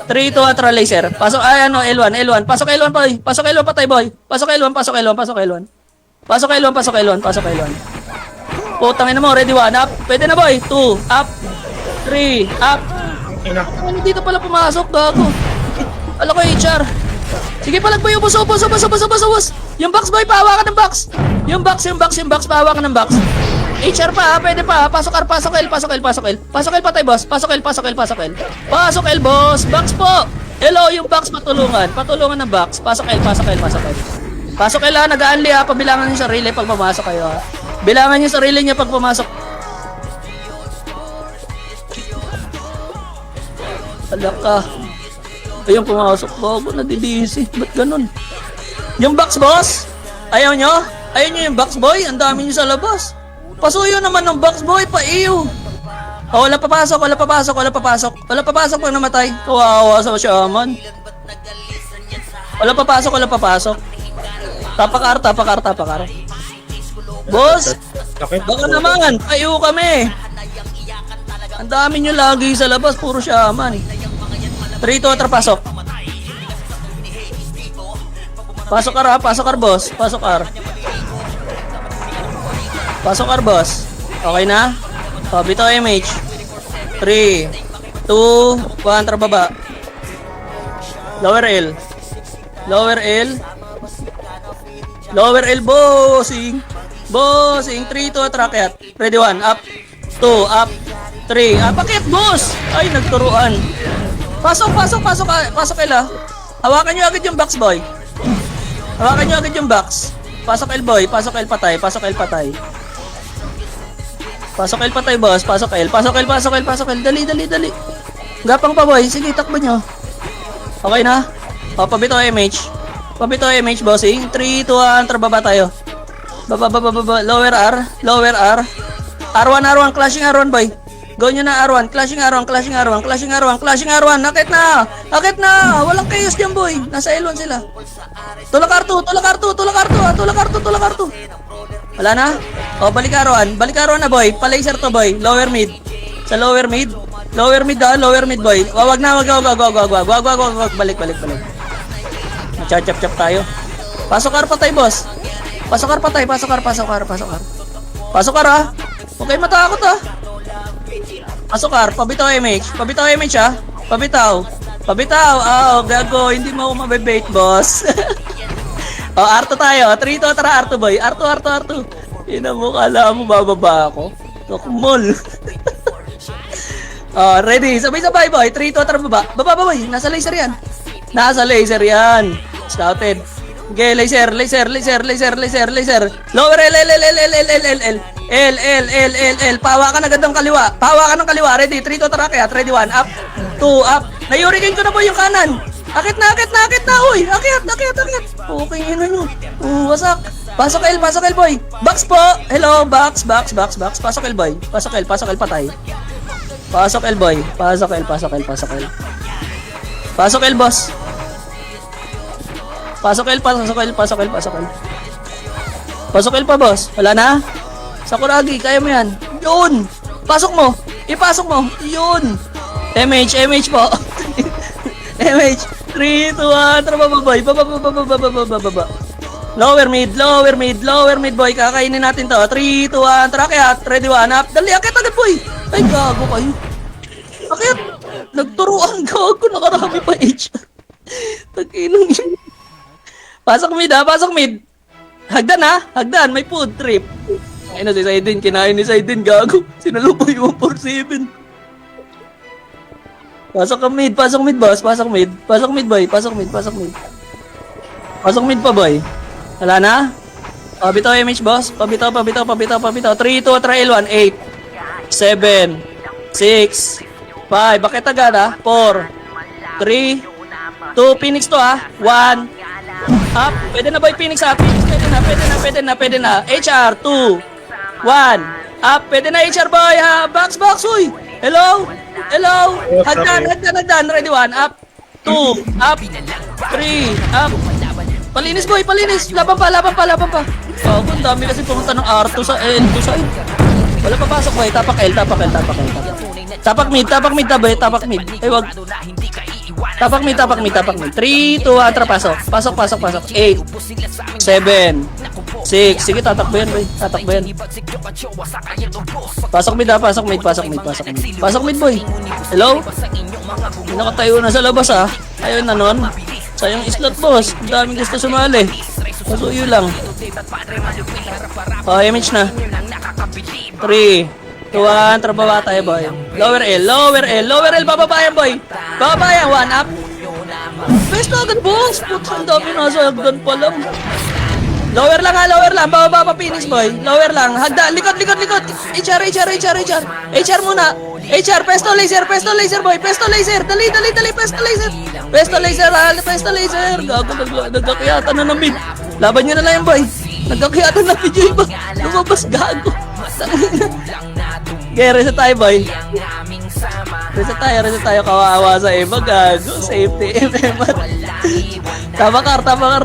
3, 2, atra laser. Pasok, ay, ano, L1. Pasok L1, boy. Pasok L1 patay, boy. Pasok L1. Putang ina mo, ready, 1, up. Pwede na, boy. 2, up. 3, up. Ina. Ano dito pala pumasok, gago? Ala ko, HR. Sige, palagbo yung bus. Yung box, boy, pahawakan ng box. Yung box, pahawakan ng box. HR pa, pwede pa. Pasok L. Pasok L, patay, boss. Pasok L, boss. Box po. Hello, yung box, patulungan ng box. Pasok L. Pasok L, ha, nag-aanli, ha. Pabilangan yung sarili pag pumasok kayo, ha. Bilangan yung sarili niya pag pumasok. Alak ka. Ayun, pumasok. Bago, nadidisi. Ba't ganun? Yung box, boss. Ayaw nyo yung box, boy. Ang dami nyo sa labas. Pasuyo naman ng box, boy. Paiyo. Oh, wala papasok pag namatay. Kawawa sa shaman. Wala papasok. Tapak R. Boss, Sakit. baka naman. Paiyo kami. Ang dami nyo lagi sa labas. Puro shaman. 3, 2, atra, pasok. Pasok R, boss. Pasok R, boss. Okay na? O, bitaw image. 3, 2, 1, atra, baba. Lower L, bossing. 3, 2, atra, akyat. Ready, 1, up. 2, up. 3, up, akyat, boss. Ay, nagturuan. Pasok L, ah. Hawakan nyo agad yung box, boy. Pasok L, boy. Pasok L, patay. Pasok L, boss. Pasok L. Dali. Gapang pa, boy. Sige, takbo nyo. Okay na? O, pabitaw image, bossing. 3, 2, 1, trababa tayo. Baba. Lower R. R1, clashing R1, boy. Go nyo na R1, clashing R1. Nakit na. Walang chaos dyan, boy. Nasa L1 sila. Tulak R2. Wala na? O, balik R1 na, boy. Pa-laser to, boy. Lower mid, boy. Wag. Balik. Chap tayo. Pasok R patay, boss. Pasok R, ah. Okay, matakot, ah. Pasok R, pabitaw image, ah. Pabitaw. Gago, hindi mo ako mabibait, boss. O, R2 tayo. 3, 2, tara, R2, boy. R2. Ina mo, kala mo bababa ako. Tukmol. Ready? Sabay-sabay, boy. 3, 2, tara, baba. Baba, boy. Nasa laser yan. Scouted. Okay, laser. Lower L. Pahawakan agad ng kaliwa. Ready? 3, 2, tara, kaya. Ready, 1, up. 2, up. Nayurikin ko na, boy, yung kanan. Akit na. Uy, akit. Okay, yun na yun. Wasak. Pasok L, boy. Box po. Hello, box. Pasok L, boy. Pasok L, patay. Pasok L, boy. Pasok L, boss. Pasok L. Pasok L pa, boss. Wala na? Sakuragi, kaya mo yan. Yun. Ipasok mo. Yun. MH po. MH. 3, 2, 1. Tara, boy. Baba. Lower mid, boy. Kakainin natin to. 3, 2, 1. Tara, akyat. Ready, 1, up. Dali, akyat agad, boy. Ay, gago kayo. Akyat. Nagturuan, gago. Nakarami pa, HR. Taginong yun. Pasok mid. Hagdan. May food trip. Ayun na si Saiden. Kinain ni Saiden, gago. Sinalubay yung 147. Pasok mid, boss. Pasok mid, boy. Pasok mid pa, boy. Wala na? Pabitaw image, boss. Pabitaw. 3, 2, try L1. 8, 7, 6, 5. Bakit agad, ha? 4, 3, 2, Phoenix to ha. 1, up. Pwede na boy, Phoenix ha. Phoenix, pwede na. HR, 2, 1, up. Pwede na HR boy ha. Box, uy. Hello? Hagdan. Ready, 1, up. 2, up. 3, up. Palinis boy, palinis. Laban pa. Oh, ang dami kasi pumunta ng R2 sa L2 sa L. Wala papasok boy. Tapak L. Tapak mid. Ay, wag. Tapak mid. 3, 2, 1, tara, pasok. Pasok. 8, 7, 6. Sige, tatakbo yan, boy. Pasok mid, Pasok mid, boy. Hello? Hindi nakatayo na sa labas, ha. Ayun na nun. Sayang slot, boss. Ang daming gusto sumali. Pasuyo lang. Oh, image na. 3, 2, 1, tara, baba tayo, boy. Lower L, bababa yan, boy. 1 up. Best na agad, boss. Putang dami na sa hagdan pa lang. Lower lang, bababa pa Phoenix, boy. Lower lang, hagda, likod. HR muna. HR, pesto laser, boy. Pesto laser, dali, pesto laser. Gago, nagkakiyatan na ng mid. Laban nyo na lang yan, boy. Nagkakiyatan na video iba. Lumabas, gago. Okay, reset tayo, boy. Reset tayo, kawawa sa iba, gago. Safety, Tabakar. R.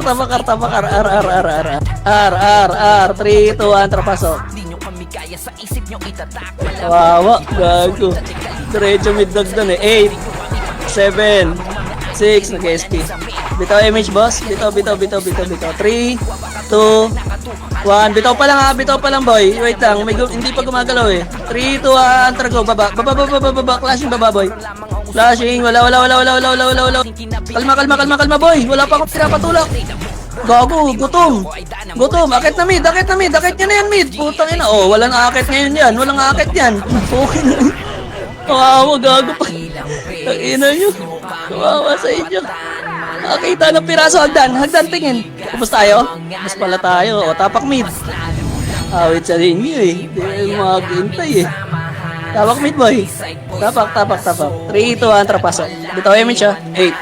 3, 2, 1, trapasok. Kawawa, gago. Diretso mid-dagdan eh. 8, 7, 6, nag-SP. Bitaw image, boss. Bitaw. 3, 2, 1. Bitaw pa lang, boy. Wait lang, hindi pa gumagalaw eh. 3, 2, 1, tara go. Baba. Clashing baba, boy. Flashing, wala. Kalma, boy. Wala pa akong pinapatulak. Gago, gutom. Akit na mid. Akit nyo na yan, mid. Putang ina. Oh, walang akit ngayon yan. Okay na. Kawawa, gago pa. Tangina nyo. Kawawa sa inyo. Nakakita ng piraso, hagdan, tingin. Tapos tayo? Mas pala tayo. O, tapak mid. Awit sa inyo eh. Hindi makakintay eh. Tapak mid, boy. Tapak. 3, 2, 1, trapasok. Bitaw image ha. 8,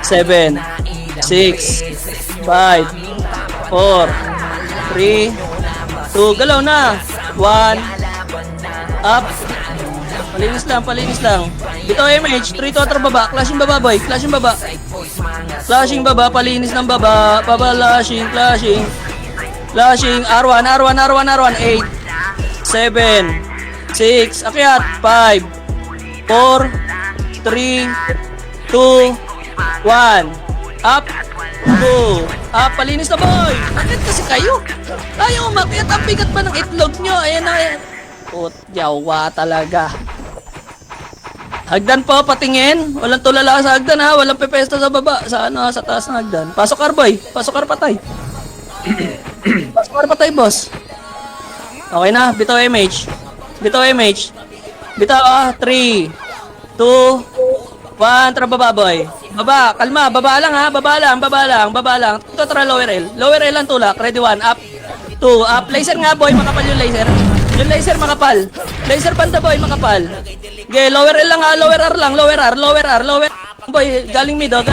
7, 6, 5, 4, 3, 2, galaw na. 1, up. Palinis lang. Bitaw image. 3, 2, 1, baba. Clashing baba, boy. Flashing baba, palinis ng baba. Flashing. R1. 8, 7, 6, akyat. 5, 4, 3, 2, 1, up. 2, up. Palinis na, boy. Bakit kasi kayo? Ayaw umakyat. Ang bigat pa ng itlog nyo. Ayan na. Yawa talaga. Hagdan po, patingin. Walang tulala sa hagdan ha. Walang pepesta sa baba. Sa taas ng hagdan. Pasok car, boy. Pasok car, patay. Boss. Okay na. Bitaw image. 3, 2, 1. Tara baba, boy. Baba. Kalma. Baba lang ha. Baba lang. Ito, tara lower L. Lower L ang tulak. Ready, 1. Up. 2. Up. Laser nga, boy. Makapal yung laser. Laser banda, boy. Makapal. Okay, lower L lang ha, lower R. Boy, galing mid, uy.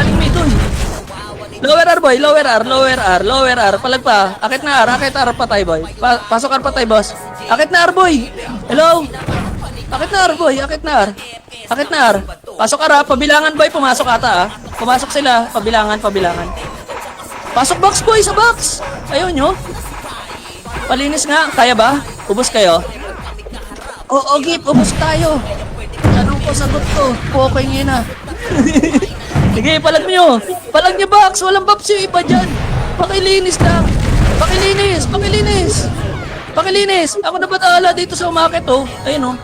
Lower R, boy, lower R. Palag pa. Akit na R patay, boy. Pasok R patay, boss. Akit na R, boy. Hello? Akit na R. Pasok R, pabilangan, boy. Pumasok ata, ha. Pumasok sila, pabilangan. Pasok box, boy, sa box. Ayaw nyo. Palinis nga, kaya ba? Ubos kayo? Oo, Gip, ubos tayo. Tanong ko, sagot ko. Okay ngayon na. Sige, palag nyo, box. Walang box yung iba dyan. Pakilinis lang. Pakilinis. Ako na batala dito sa umakit, oh. Ayun, oh.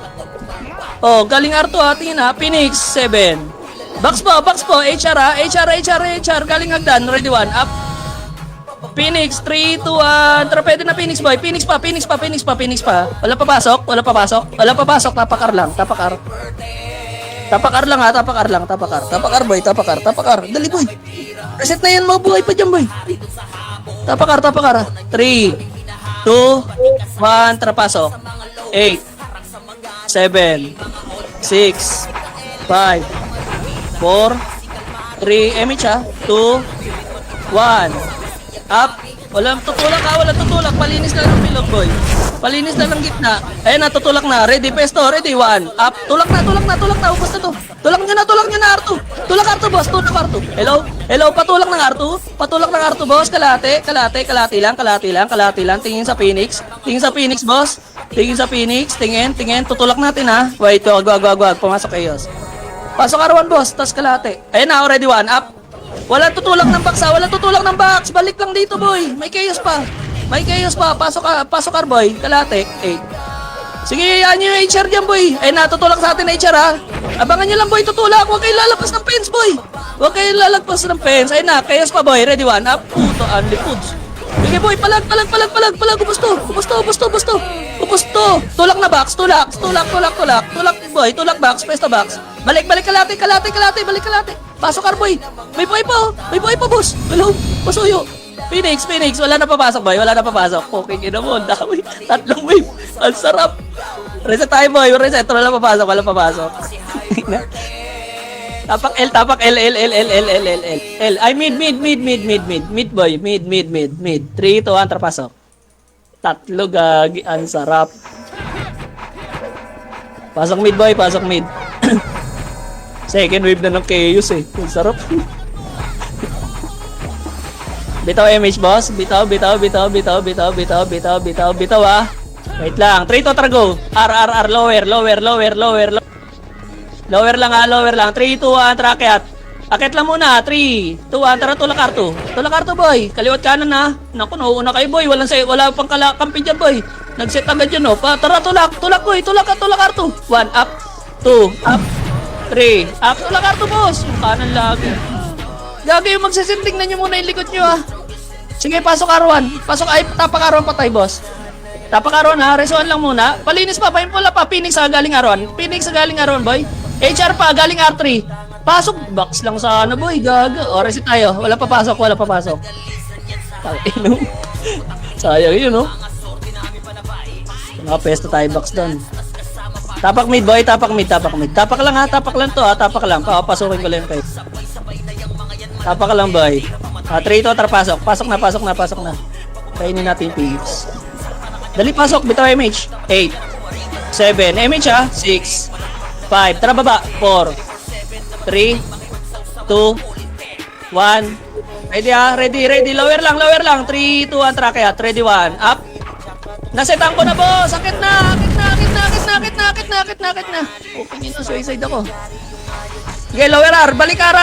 Oh, galing R2, ha. Tingin, ha. Phoenix, 7. Box po. HR, ha. HR. Galing hagdan. Ready, 1. Up. Phoenix, 3, 2, 1. Tara, pwede na Phoenix, boy. Phoenix pa. Wala papasok. Tapakar lang. Tapakar lang, ha. Tapakar, boy. Dali, boy. Reset na yan, mga buhay pa dyan, boy. Tapakar. 3, 2, 1. Tara, pasok. 8, 7, 6, 5, 4, 3, MH ha. 2, 1. Up. Walang tutulak ha, walang tutulak. Palinis na lang ng bilog, boy. Palinis na lang gitna. Ayan na, tutulak na. Ready, pesto. Ready, 1. Up. Tulak na, tulak na, tulak na. Ubus na to. Tulak nyo na, R2. Tulak R2, boss. Tulak R2. Hello? Hello, patulak ng R2. Patulak ng R2, boss. Kalate lang. Tingin sa Phoenix. Boss. Tingin sa Phoenix. Tingin. Tutulak natin, ha. Wait, wag. Pumasok Chaos. Pasok R1, boss. Tas kalate. Ayan na, already 1. Up. Walang tutulak ng box, ha. Walang tutulak ng box. Balik lang dito, boy. May chaos pa. Pasok R, boy. Kalate. 8. Sige, yan yung HR dyan, boy. Ay, natutulak sa atin na HR, ha. Abangan nyo lang, boy. Tutulak. Huwag kayong lalagpas ng fence, boy. Ay na, chaos pa, boy. Ready, 1. Up. Puto, only foods. Sige, boy. Palag. Ubus to. Tulak na box. Tulak, boy. Tulak box. Pesto box. Balik, kalate. Balik kalate. Pasok, R, boy. May buhay pa, boss. Hello. Pasuyo. Phoenix. Wala na papasok, boy. Okay, kinamon. Dami. 3 wave. Ang sarap. Reset tayo, boy. Reset. Wala papasok. Tapak L. Ay, mid, boy. Mid. 3, 2, 1, trapasok. 3, gagi. Ang sarap. Pasok mid, boy. Second wave na ng chaos, eh. Ang sarap. Bitaw MH, boss. Bitaw, ah. Wait lang. 3, 2, 1, go. R, lower. Lower lang, 3, 2, 1, trakyat. Akit lang muna. 3, 2, 1, tara, tulak R2, boy. Kaliwat kanan, ha. Naku, nauuna kayo, boy. Wala pang kampi dyan, boy. Nag-set agad yun, no. Tara, tulak, boy. Tulak R2. 1, up. 2, up. 3, up. Tulak R2, boss. Kanan lagi. Gagi yung magsisinting na nyo muna yung likod nyo, ha. Sige, pasok R1. Tapak R1 patay, boss. Tapak R1, ha. Resuan lang muna. Palinis pa, paimpula pa. Phoenix, ha. Galing R1, boy. HR pa, galing R3. Pasok, box lang sa ano, boy. Gaga. O, reset tayo. Wala papasok. Sayang yun, no? Nakapesto tayo box doon. Tapak mid, boy. Tapak lang, ha. Tapak lang to, ha. Papapasukin ko lang kayo. Tapak lang, boy. 3 to, pasok. Pasok na. Kainin natin yung pigs. Dali, pasok. Bitaw MH. 8. 7. MH, ha. 6. 5. Tara, baba. 4. 3. 2. 1. Ready, ha. Ready. Lower lang. 3, 2, 1. Trakyat. Ready, 1. Up. Nasetan ko na, boss. Akit na. Okay, yun na. Suicide ako. Okay, lower R. Balik R.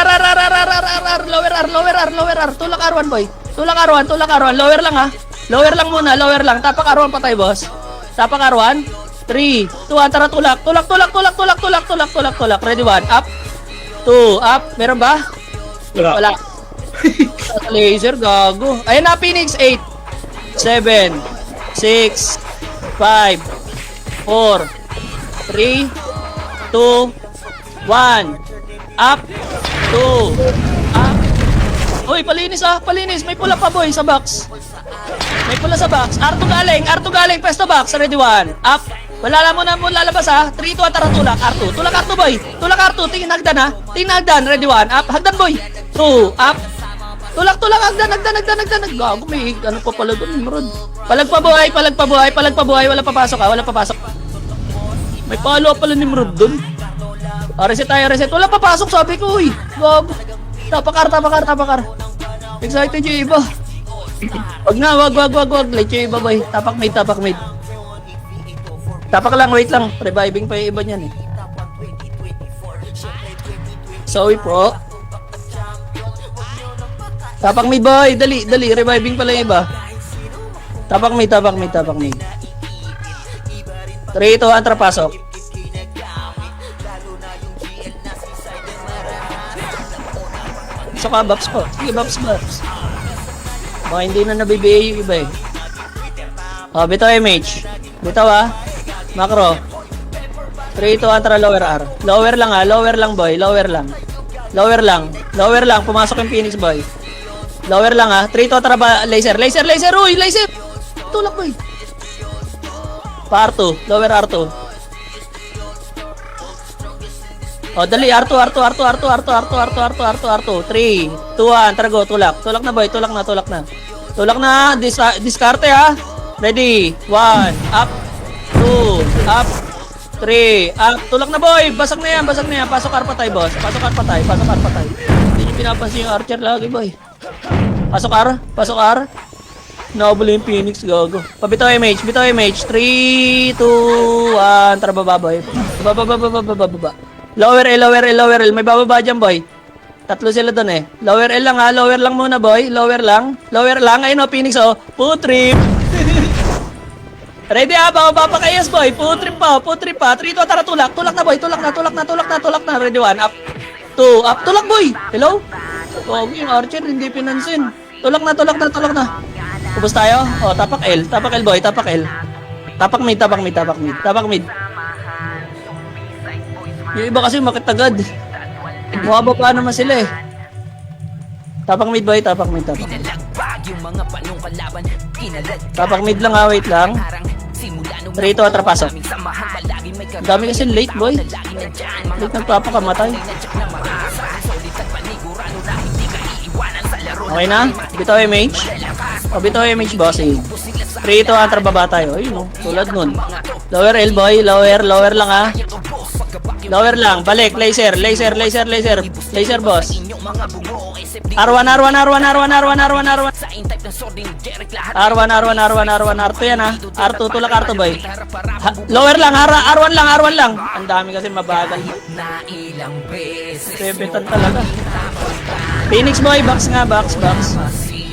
Lower R. Tulak R1, boy. Tulak R1. Lower lang, ha. Lower lang muna. Tapak R1 patay, boss. Tapak R1. 3, 2, 1. Tara, tulak. Ready, 1. Up. 2. Up. Meron ba? Wala. Laser, gago. Ayan na, Phoenix. 8, 7, 6, 5, 4, 3, 2, 1. Up. 2. Up. Uy, palinis, ha. May pula pa, boy, sa box. R2 galing. Pesto box. Ready, 1. Up. Wala mo na mo lalabas, ha. 3, 2, 1, tara, tulak. R2, boy. Tulak R2. Tingin hagdan, ha. Ready, 1. Up. Hagdan, boy. 2. Up. Tulak. Hagdan. Gago, may ano pa pala doon, Nimrod. Palag pa buhay. Wala papasok, ha. May palo pala, Nimrod doon. Reset tayo. Wala papasok, sabi ko, uy. Gago. Tapakar. Excited yung iba. Wag. Late yung iba, boy. Tapak mid. Tapak lang, wait lang. Reviving pa yung iba niyan, eh. Sorry, pro. Tapak mid, boy. Dali. Reviving pala yung iba. Tapak mid. 3, 2, 1, trapasok. Saka Babs po. Sige, Babs. Baka hindi na nabibigay yung iba, eh. Bitaw MH. Bitaw, ha. Macro. 3, 2, 1, tara, lower R. Lower lang, ha. Lower lang, boy. Lower lang. Pumasok yung Phoenix, boy. Lower lang, ha. 3, 2, tara ba. Laser. Uy, laser. Tulak, boy. Pa R2. Lower R2. O, dali, R2, R2, R2, R2, R2, R2, R2, R2, R2, R2, 3, 2, 1, tara go, tulak. Tulak na boy, tulak na, tulak na. Tulak na, diskarte ha. Ready, 1, up, 2, up, 3, up. Tulak na boy, basag na yan, basag na yan. Pasok arpatay boss, pasok arpatay, pasok arpatay. Hindi nyo pinapansin yung archer lagi boy. Pasok R, pasok R. Nakabula yung Phoenix, gago. Pabitaw MH, bitaw MH. 3, 2, 1, tara baba boy. Baba. Lower L, lower L, lower L. May bababa dyan, boy. Tatlo sila doon eh. Lower L lang ha. Lower lang muna, boy. Lower lang. Lower lang. Ayun o, Phoenix o. Putrip. Ready ha? Bababa pa kayas, boy. Putrip pa. Putrip pa. 3, 2, tara, tulak. Tulak na, boy. Tulak na, tulak na, tulak na, tulak na. Ready, 1. Up. 2. Up. Tulak, boy. Hello? Okay, yung archer. Hindi pinansin. Tulak na, tulak na, tulak na. Ubus tayo? O, tapak L. Tapak L, boy. Tapak L. Tapak mid, tapak mid, tapak mid. Tapak mid. Yung iba kasi makitagad. Mukha pa naman sila eh. Tapak mid boy, tapak mid, tapak mid. Tapak mid lang ha, wait lang. 3 to atrapasok. Dami kasi late boy. Late nagpapakamatay. Okay na? Bitaw MH. O bitaw MH bossing. 3 to atrababa tayo. Ayun o, tulad nun. Lower L boy, lower lang ha. Lower lang, balik, laser boss. R1, R2 yan ha. R2, tulak R2 boy. Lower lang, R1 lang. Ang dami kasi mabagal. Pepetan talaga. Phoenix boy, box nga, box.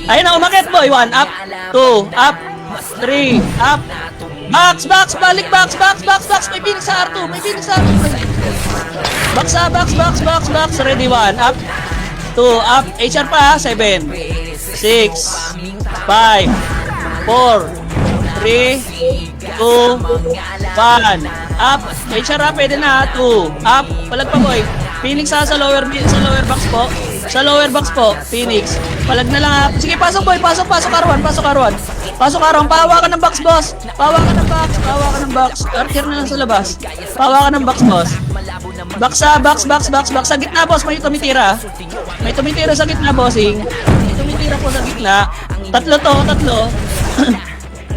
Ayun na, umakit boy. 1, up, 2, up, 3, up. Box, balik, box. May Phoenix sa R2, Box. Ready, 1, up, 2, up. HR pa, 7, 6, 5, 4, 3, 2, 1, up. HR up, pwede na, 2, up. Palag pa boy. Phoenix sa lower box po. Sa lower box po, Phoenix. Palag na lang ha. Sige, pasok boy, pasok R1. Pasok R1, pahawa ka ng box, boss. Pahawa ka ng box. Archer na lang sa labas. Pahawa ka ng box, boss. Box. Sa gitna, boss, may tumitira. May tumitira sa gitna, bossing. May tumitira po sa gitna. Tatlo.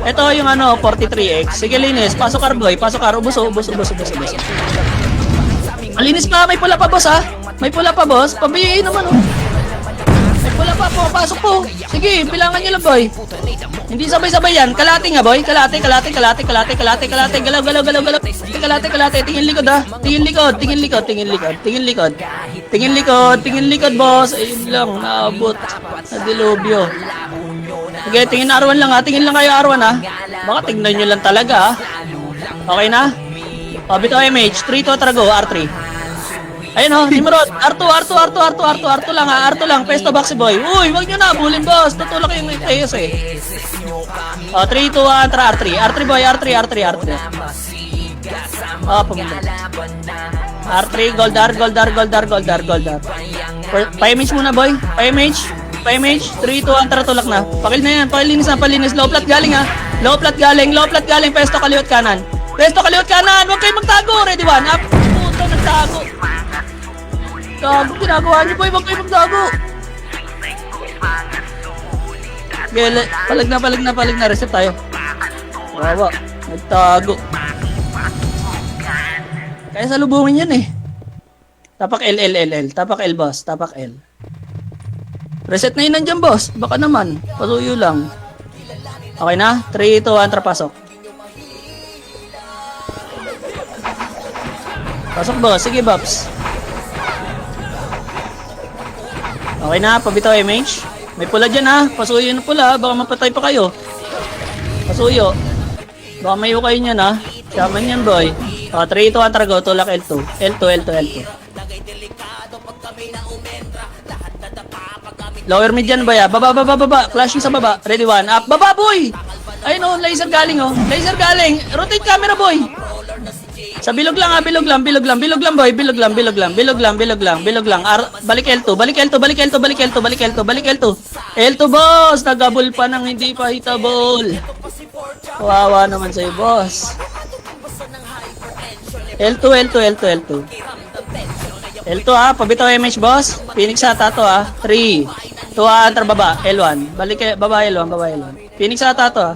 Ito yung 43x. Sige, linis. Pasok R, boy. Ubus. Malinis pa, may pula pa, boss, ha? May pula pa, boss. Pabiyain naman, oh. May pula pa po, pasok po. Sige, bilangan nyo lang, boy. Hindi sabay-sabay yan. Kalate nga, boy. Kalate. Galaw. Kalate. Tingin likod, ha? Tingin likod, boss. Ayun lang, naabot. Nadilubyo. Sige, tingin R1 lang, ha? Tingin lang kayo R1, ha? Baka tingnan nyo lang talaga, ha? Okay na? O, bitaw MH. 3 to Trago, R3. Ayun o, Nimrod. R2 lang ha. R2 lang. Pesto box boy. Uy, wag nyo na. Bulin boss. Tutulak yung AS eh. O, 3, 2, 1, tra R3. R3 boy, R3. O, pumunta. R3, goldar. 5 muna boy. 5 3, 2, 1, tara tulak na. Pakil na yan. Pakilinis. Low plat galing ha. Low plat galing. Pesto kaliwat kanan. Huwag kayong magtago. Ready, 1, up. Puto, nagtago. Gago, ginagawa niyo boy. Huwag kayong magtago. Gele, palag na. Reset tayo. Wawa, nagtago. Kaya salubungin yan eh. Tapak L. Tapak L, boss. Tapak L. Reset na yun nandiyan, boss. Baka naman. Patuyo lang. Okay na? 3, 2, 1, trapasok. Pasok, boss. Sige, Babs. Okay na, pabitaw MH. May pula dyan ha. Pasuyo na pula. Baka mapatay pa kayo. Pasuyo. Baka mayo kayo nyan ha. Shaman yan, boy. 3, 2, 1, Trago. Tulak L2. Lower mid dyan, boy ha. Baba. Flashing sa baba. Ready, 1. Up. Baba, boy! Ayun o, laser galing o. Rotate camera, boy. Sa bilog lang ha, bilog lang boy, bilog lang. Balik L2. L2 boss, nagabol pa ng hindi pa hitable. Kawawa naman sa'yo, boss. L2. L2 ha, pabitaw MH boss. Phoenix ata to ha. 3, 2 enter baba. L1. Balik kayo, baba L1, baba L1. Phoenix ata to ha.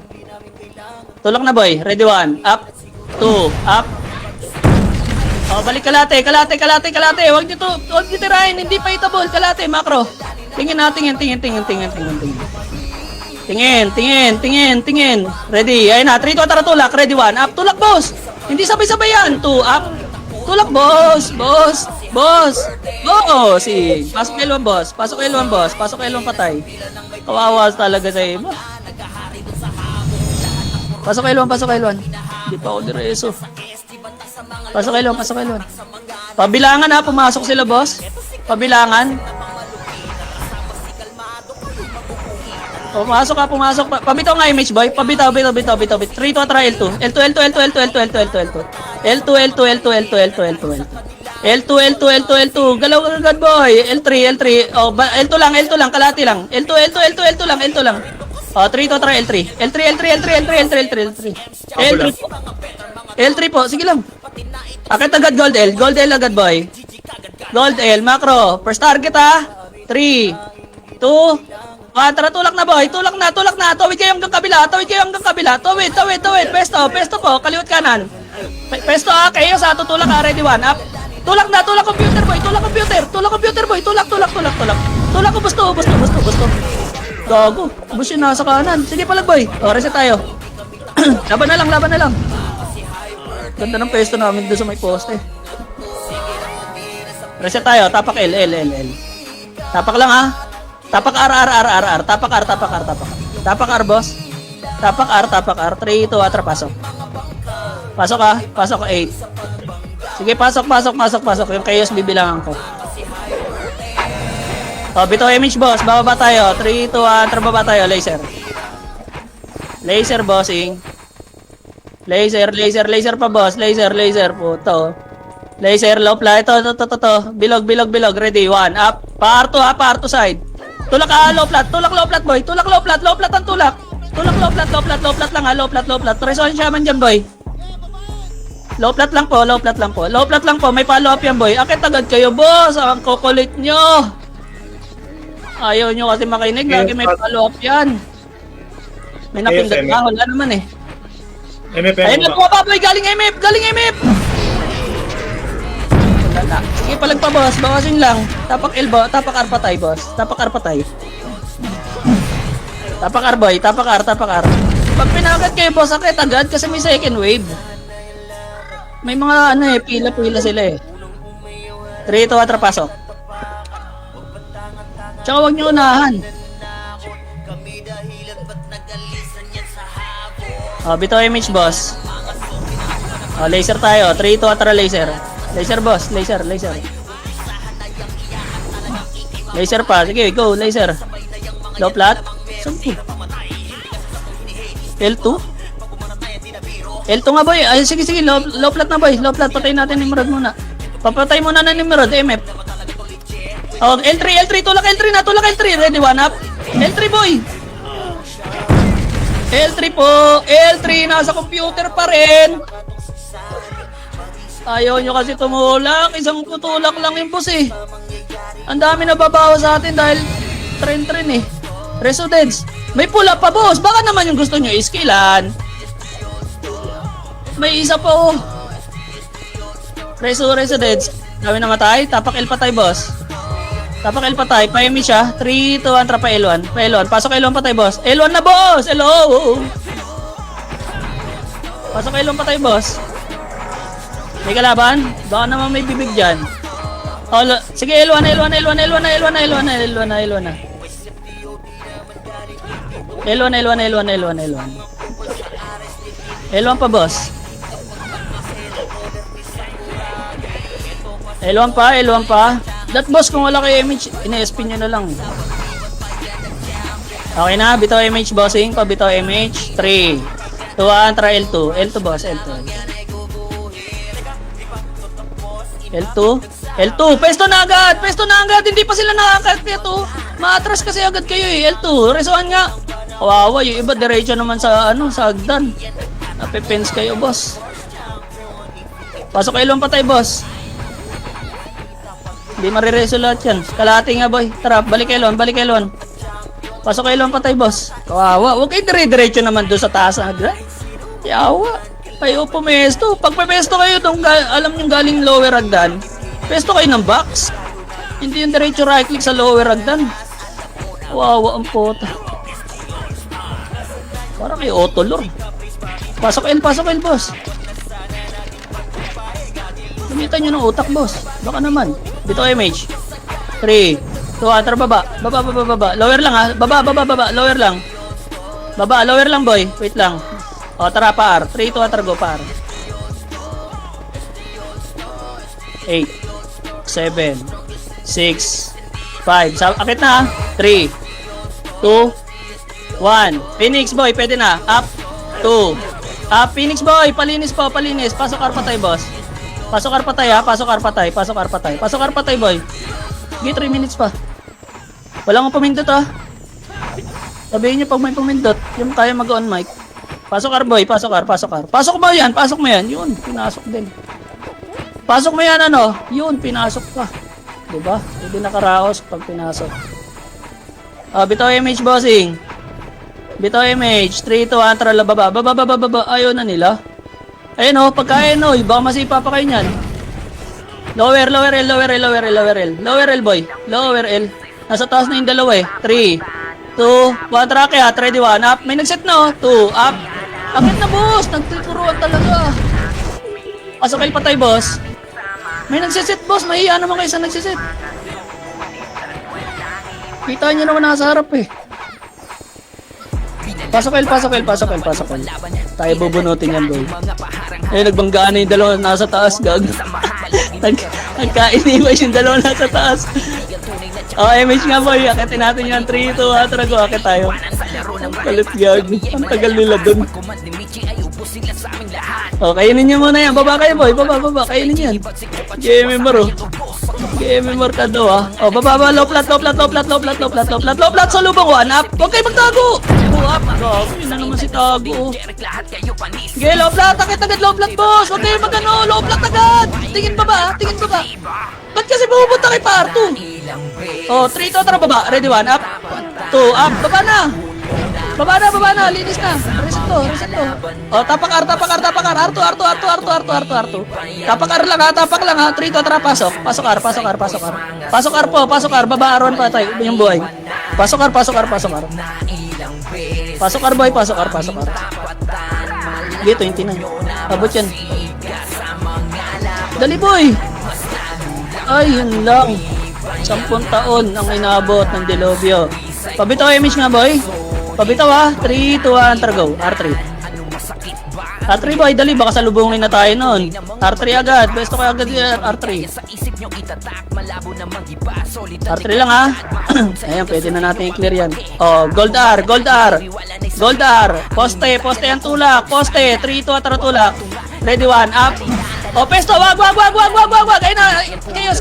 Tulak na boy. Ready 1. Up. 2. Up. Oh, balik kalate. Huwag nyo tirahin. Hindi pa itabol. Kalate, macro. Tingin. Tingin. Ready. Ayun na. 3, 2, tara tulak. Ready 1. Up. Tulak boss. Hindi sabay-sabay yan. 2. Up. Tulak boss. Boss. Pasok L1 boss. Pasok L1 patay. Kawawa talaga sa iba. Pasok L1. Hindi pa ako direso. Pasok L1. Pabilangan ha, pumasok sila boss. Pabilangan. Pumasok. Pabitaw nga image boy. Pabitaw. 3 to try L2. L2. Galaw agad boy. L3. Oh, L2 lang. Kalati lang. L2 lang. Oh, 3 to try L3. L3 po. Sige lang. Akit agad gold L agad boy. Gold L, macro. First target ha. 3, 2, 1. Tara, tulak na boy. Tulak na. Tawid kayo hanggang kabila. Tawid. Pesto po. Kaliwat kanan. Pesto ha. Kayo sa tutulak ha. Ready 1. Up. Tulak computer boy. Tulak boy. Tulak ko busto. Gago. Ubus yun nasa kanan. Sige palag boy. O, reset tayo. Laban na lang. Ganda ng pesto namin doon sa may poste. Reset tayo. Tapak L. Tapak lang ha. Tapak R. Tapak R boss. Tapak R. 3, 2, atra pasok. Pasok ha. Pasok 8. Sige, pasok. Yung chaos bibilangan ko. Oh, bito image boss. Bababa tayo. 3, 2, 1. Baba tayo. Laser bossing. Laser pa boss. Laser puto. Laser low fly. Ito. Bilog. Ready. 1. Up. Pa R2 side. Tulak ka. Low flat boy. Tulak low flat ang tulak. Tulak low flat lang ha. Low flat. Reson siya man dyan boy. Low flat lang po. May follow up yan boy. Akit agad kayo boss. Ang kukulit nyo. Ayaw nyo kasi makinig. Lagi may follow up yan. May napindot na. Wala naman eh. Ayun na po pa boy. Galing MF. Wala. Sige palag pa boss. Bawasin lang. Tapak elbow. Tapak R patay boss. Tapak R. Pag pinagat kayo boss, akit agad kasi may second wave. May mga pila sila eh. 3 to atra pasok. Tsaka huwag nyo unahan. Oh, bito image boss. Oh, laser tayo. 3 to atra laser. Laser boss, laser. Laser pa. Sige, go, laser. Low flat. L2? L2 nga boy. Ay, sige, low flat na boy. Low flat, patayin natin ni Nimrod muna. Papatay muna na ni Nimrod, MF. Oh, L3. Tulak L3. Ready, 1 up. L3 boy. L3 po. L3, nasa computer pa rin. Ayaw nyo kasi tumulak. Isang tutulak lang yung boss eh. Ang dami na babawa sa atin dahil trend eh. Residence. May pula pa boss. Baka naman yung gusto nyo iskilan. May isa pa oh. Residence. Dami na matay. Tapak L patay boss. Tapak L patay. Pa-ME siya. 3, 2, 1. Trapa L1. Pasok L1 patay boss. L1 na boss. Hello. Pasok L1 patay boss. May kalaban? Baka naman may bibig dyan. Oh, sige, L1 na. L1 pa, boss. L1 pa. That boss, kung wala kayo image, ina-SP nyo na lang. Okay na, bitaw image bossing. Pabitaw image. 3, 2, 1, try L2. L2 boss, L2, pesto na agad, hindi pa sila nakakakit ito. Maatras kasi agad kayo eh, L2, resuhan nga. Kawawa, yung iba diretso naman sa sa hagdan. Napipens kayo, boss. Pasok L1 patay, boss. Hindi marireso lahat yan. Kalahati nga, boy. Tara, balik kay Lon, balik kay Lon. Pasok kay Lon, patay, boss. Kawawa. Huwag kayo dire-diretso naman doon sa taas. Yawa. Kayo pumesto. Pag pumesto kayo doon, alam nyo galing lower hagdan, pesto kayo ng box. Hindi yung diretso right click sa lower hagdan. Kawawa ang pota. Parang kayo auto-lord. Pasok L, boss. Gamitan nyo ng utak, boss. Baka naman. Dito kayo, mage. 3, 2, atar, baba. Baba. Lower lang, ha. Baba. Lower lang. Baba, lower lang, boy. Wait lang. O, tara, par. 3, 2, atar, go, par. 8, 7, 6, 5. Akit na, ha. 3, 2, 1. Phoenix, boy. Pwede na. Up. 2. Up, Phoenix, boy. Palinis po, palinis. Pasok arpatay, boss. Pasok arpatay, ha. Pasok arpatay, boy. Sige, 3 minutes pa. Wala kang pumindot, ha. Sabihin niyo pag may pumindot, yung kaya mag-on mic. Pasok ar, boy. Pasok ar. Pasok mo yan. Yun, pinasok din. Pasok mo yan, ano. Yun, pinasok ka. Diba? Hindi nakaraos pag pinasok. Bitaw image, bossing. Bitaw image. 3, 2, 1, tara, baba. Ayaw na nila. Ayun, pagkain, baka masipa pa kayo niyan. Lower L, boy. Lower L. Nasa taas na yung dalawa, eh. 3, 2, 1, track, ha. Ready, 1, up. May nagset na, 2, up. Akit na, boss. Nagtituruan talaga. Pasok kayo patay, boss. May nagsiset, boss. Mahiya naman kayo sa nagsiset. Kita nyo naman nasa harap, eh. Pasok L. Tayo bubunutin yan, boy. Eh, nagbanggaan na yung dalawa nasa taas, gag. Nagkainiwas yung dalawa nasa taas. MH nga, boy. Akitin natin yan. 3, 2, 1, tara, go. Akit tayo. Ang kalit, gag. Ang tagal nila dun. Kainin nyo muna yan. Baba kayo, boy. Baba. Kainin yan. GMMR, GMMR ka daw, ha. Baba. Low flat. Sa lubong, 1 up. Huwag kayo magtago. 2 up. Yun na naman si Tago. Sige, low flat. Akit agad, low flat, boss. Huwag kayo magano. Low flat agad. Tingin baba. Ba't kasi pupunta kay par 2? 3 to, tara, baba. Ready, 1 up. 2 up. Baba na. Linis na. Reset to. Tapak R. R2. Tapak lang, ha. 3 to, tara, pasok. Pasok R. Pasok R. Baba, R1 pa tayo. Yung buhay. Pasok R, boy. Pasok R. Dito, yung tinay. Abot yan. Dali, boy. Ay, yun lang. 10 taon ang inabot ng Delobio. Pabitaw image nga, boy. Pabitaw, ha. 3, 2, 1, tara, go. R3, boy, dali, baka salubungin na tayo nun. R3 agad, besto kayo agad yan, R3. R3 lang, ha. Ayan, pwede na natin i-clear yan. Gold R. Poste ang tulak. 3, 2, tara, tulak. Ready, 1, up. Pesto, wag. Ayun na, chaos.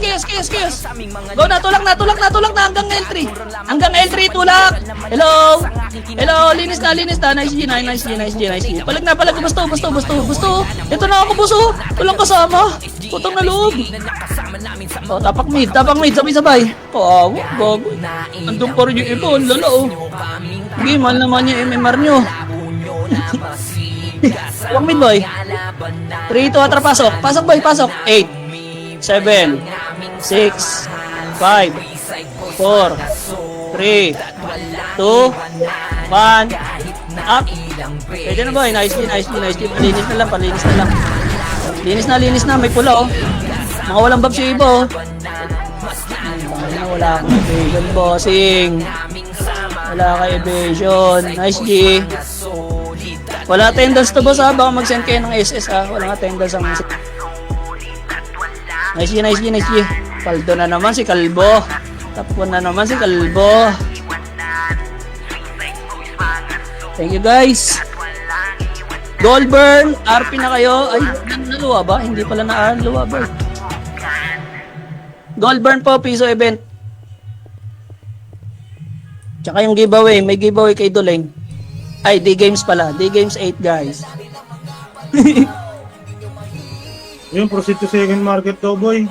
Go na, tulak na hanggang L3. Tulak. Hello, linis na. Nice G. Palag na, busto. Ito na ako, busto. Walang kasama. Putang na loob. Tapak mid, sabay. Gago. Andun pa rin yung iba, ang lala, Sige, mahal naman yung MMR nyo. Huwag mid, boy. 3, 2, tara, pasok. Pasok, boy, pasok. 8, 7, 6, 5, 4, 3, 2, 1, up. Pwede na, boy. Nice. Palinis na lang. Linis na. May pula, Mga walang bab si iba, Wala kang evasion, bossing. Wala kang evasion. Nice, G. Wala attendance to, boss, ha. Baka mag-send kayo ng SS, ha. Walang attendance ang music. Nice G. Paldo na naman si Kalbo. Tapon na naman si Kalbo. Thank you, guys. Goldburn, RP na kayo. Ay, naluwa ba? Hindi pala naluwa ba? Goldburn po, piso event. Tsaka yung giveaway. May giveaway kay Doleng. Ay, D-Games pala. D-Games 8, guys. Yung proceed to second market daw, boy.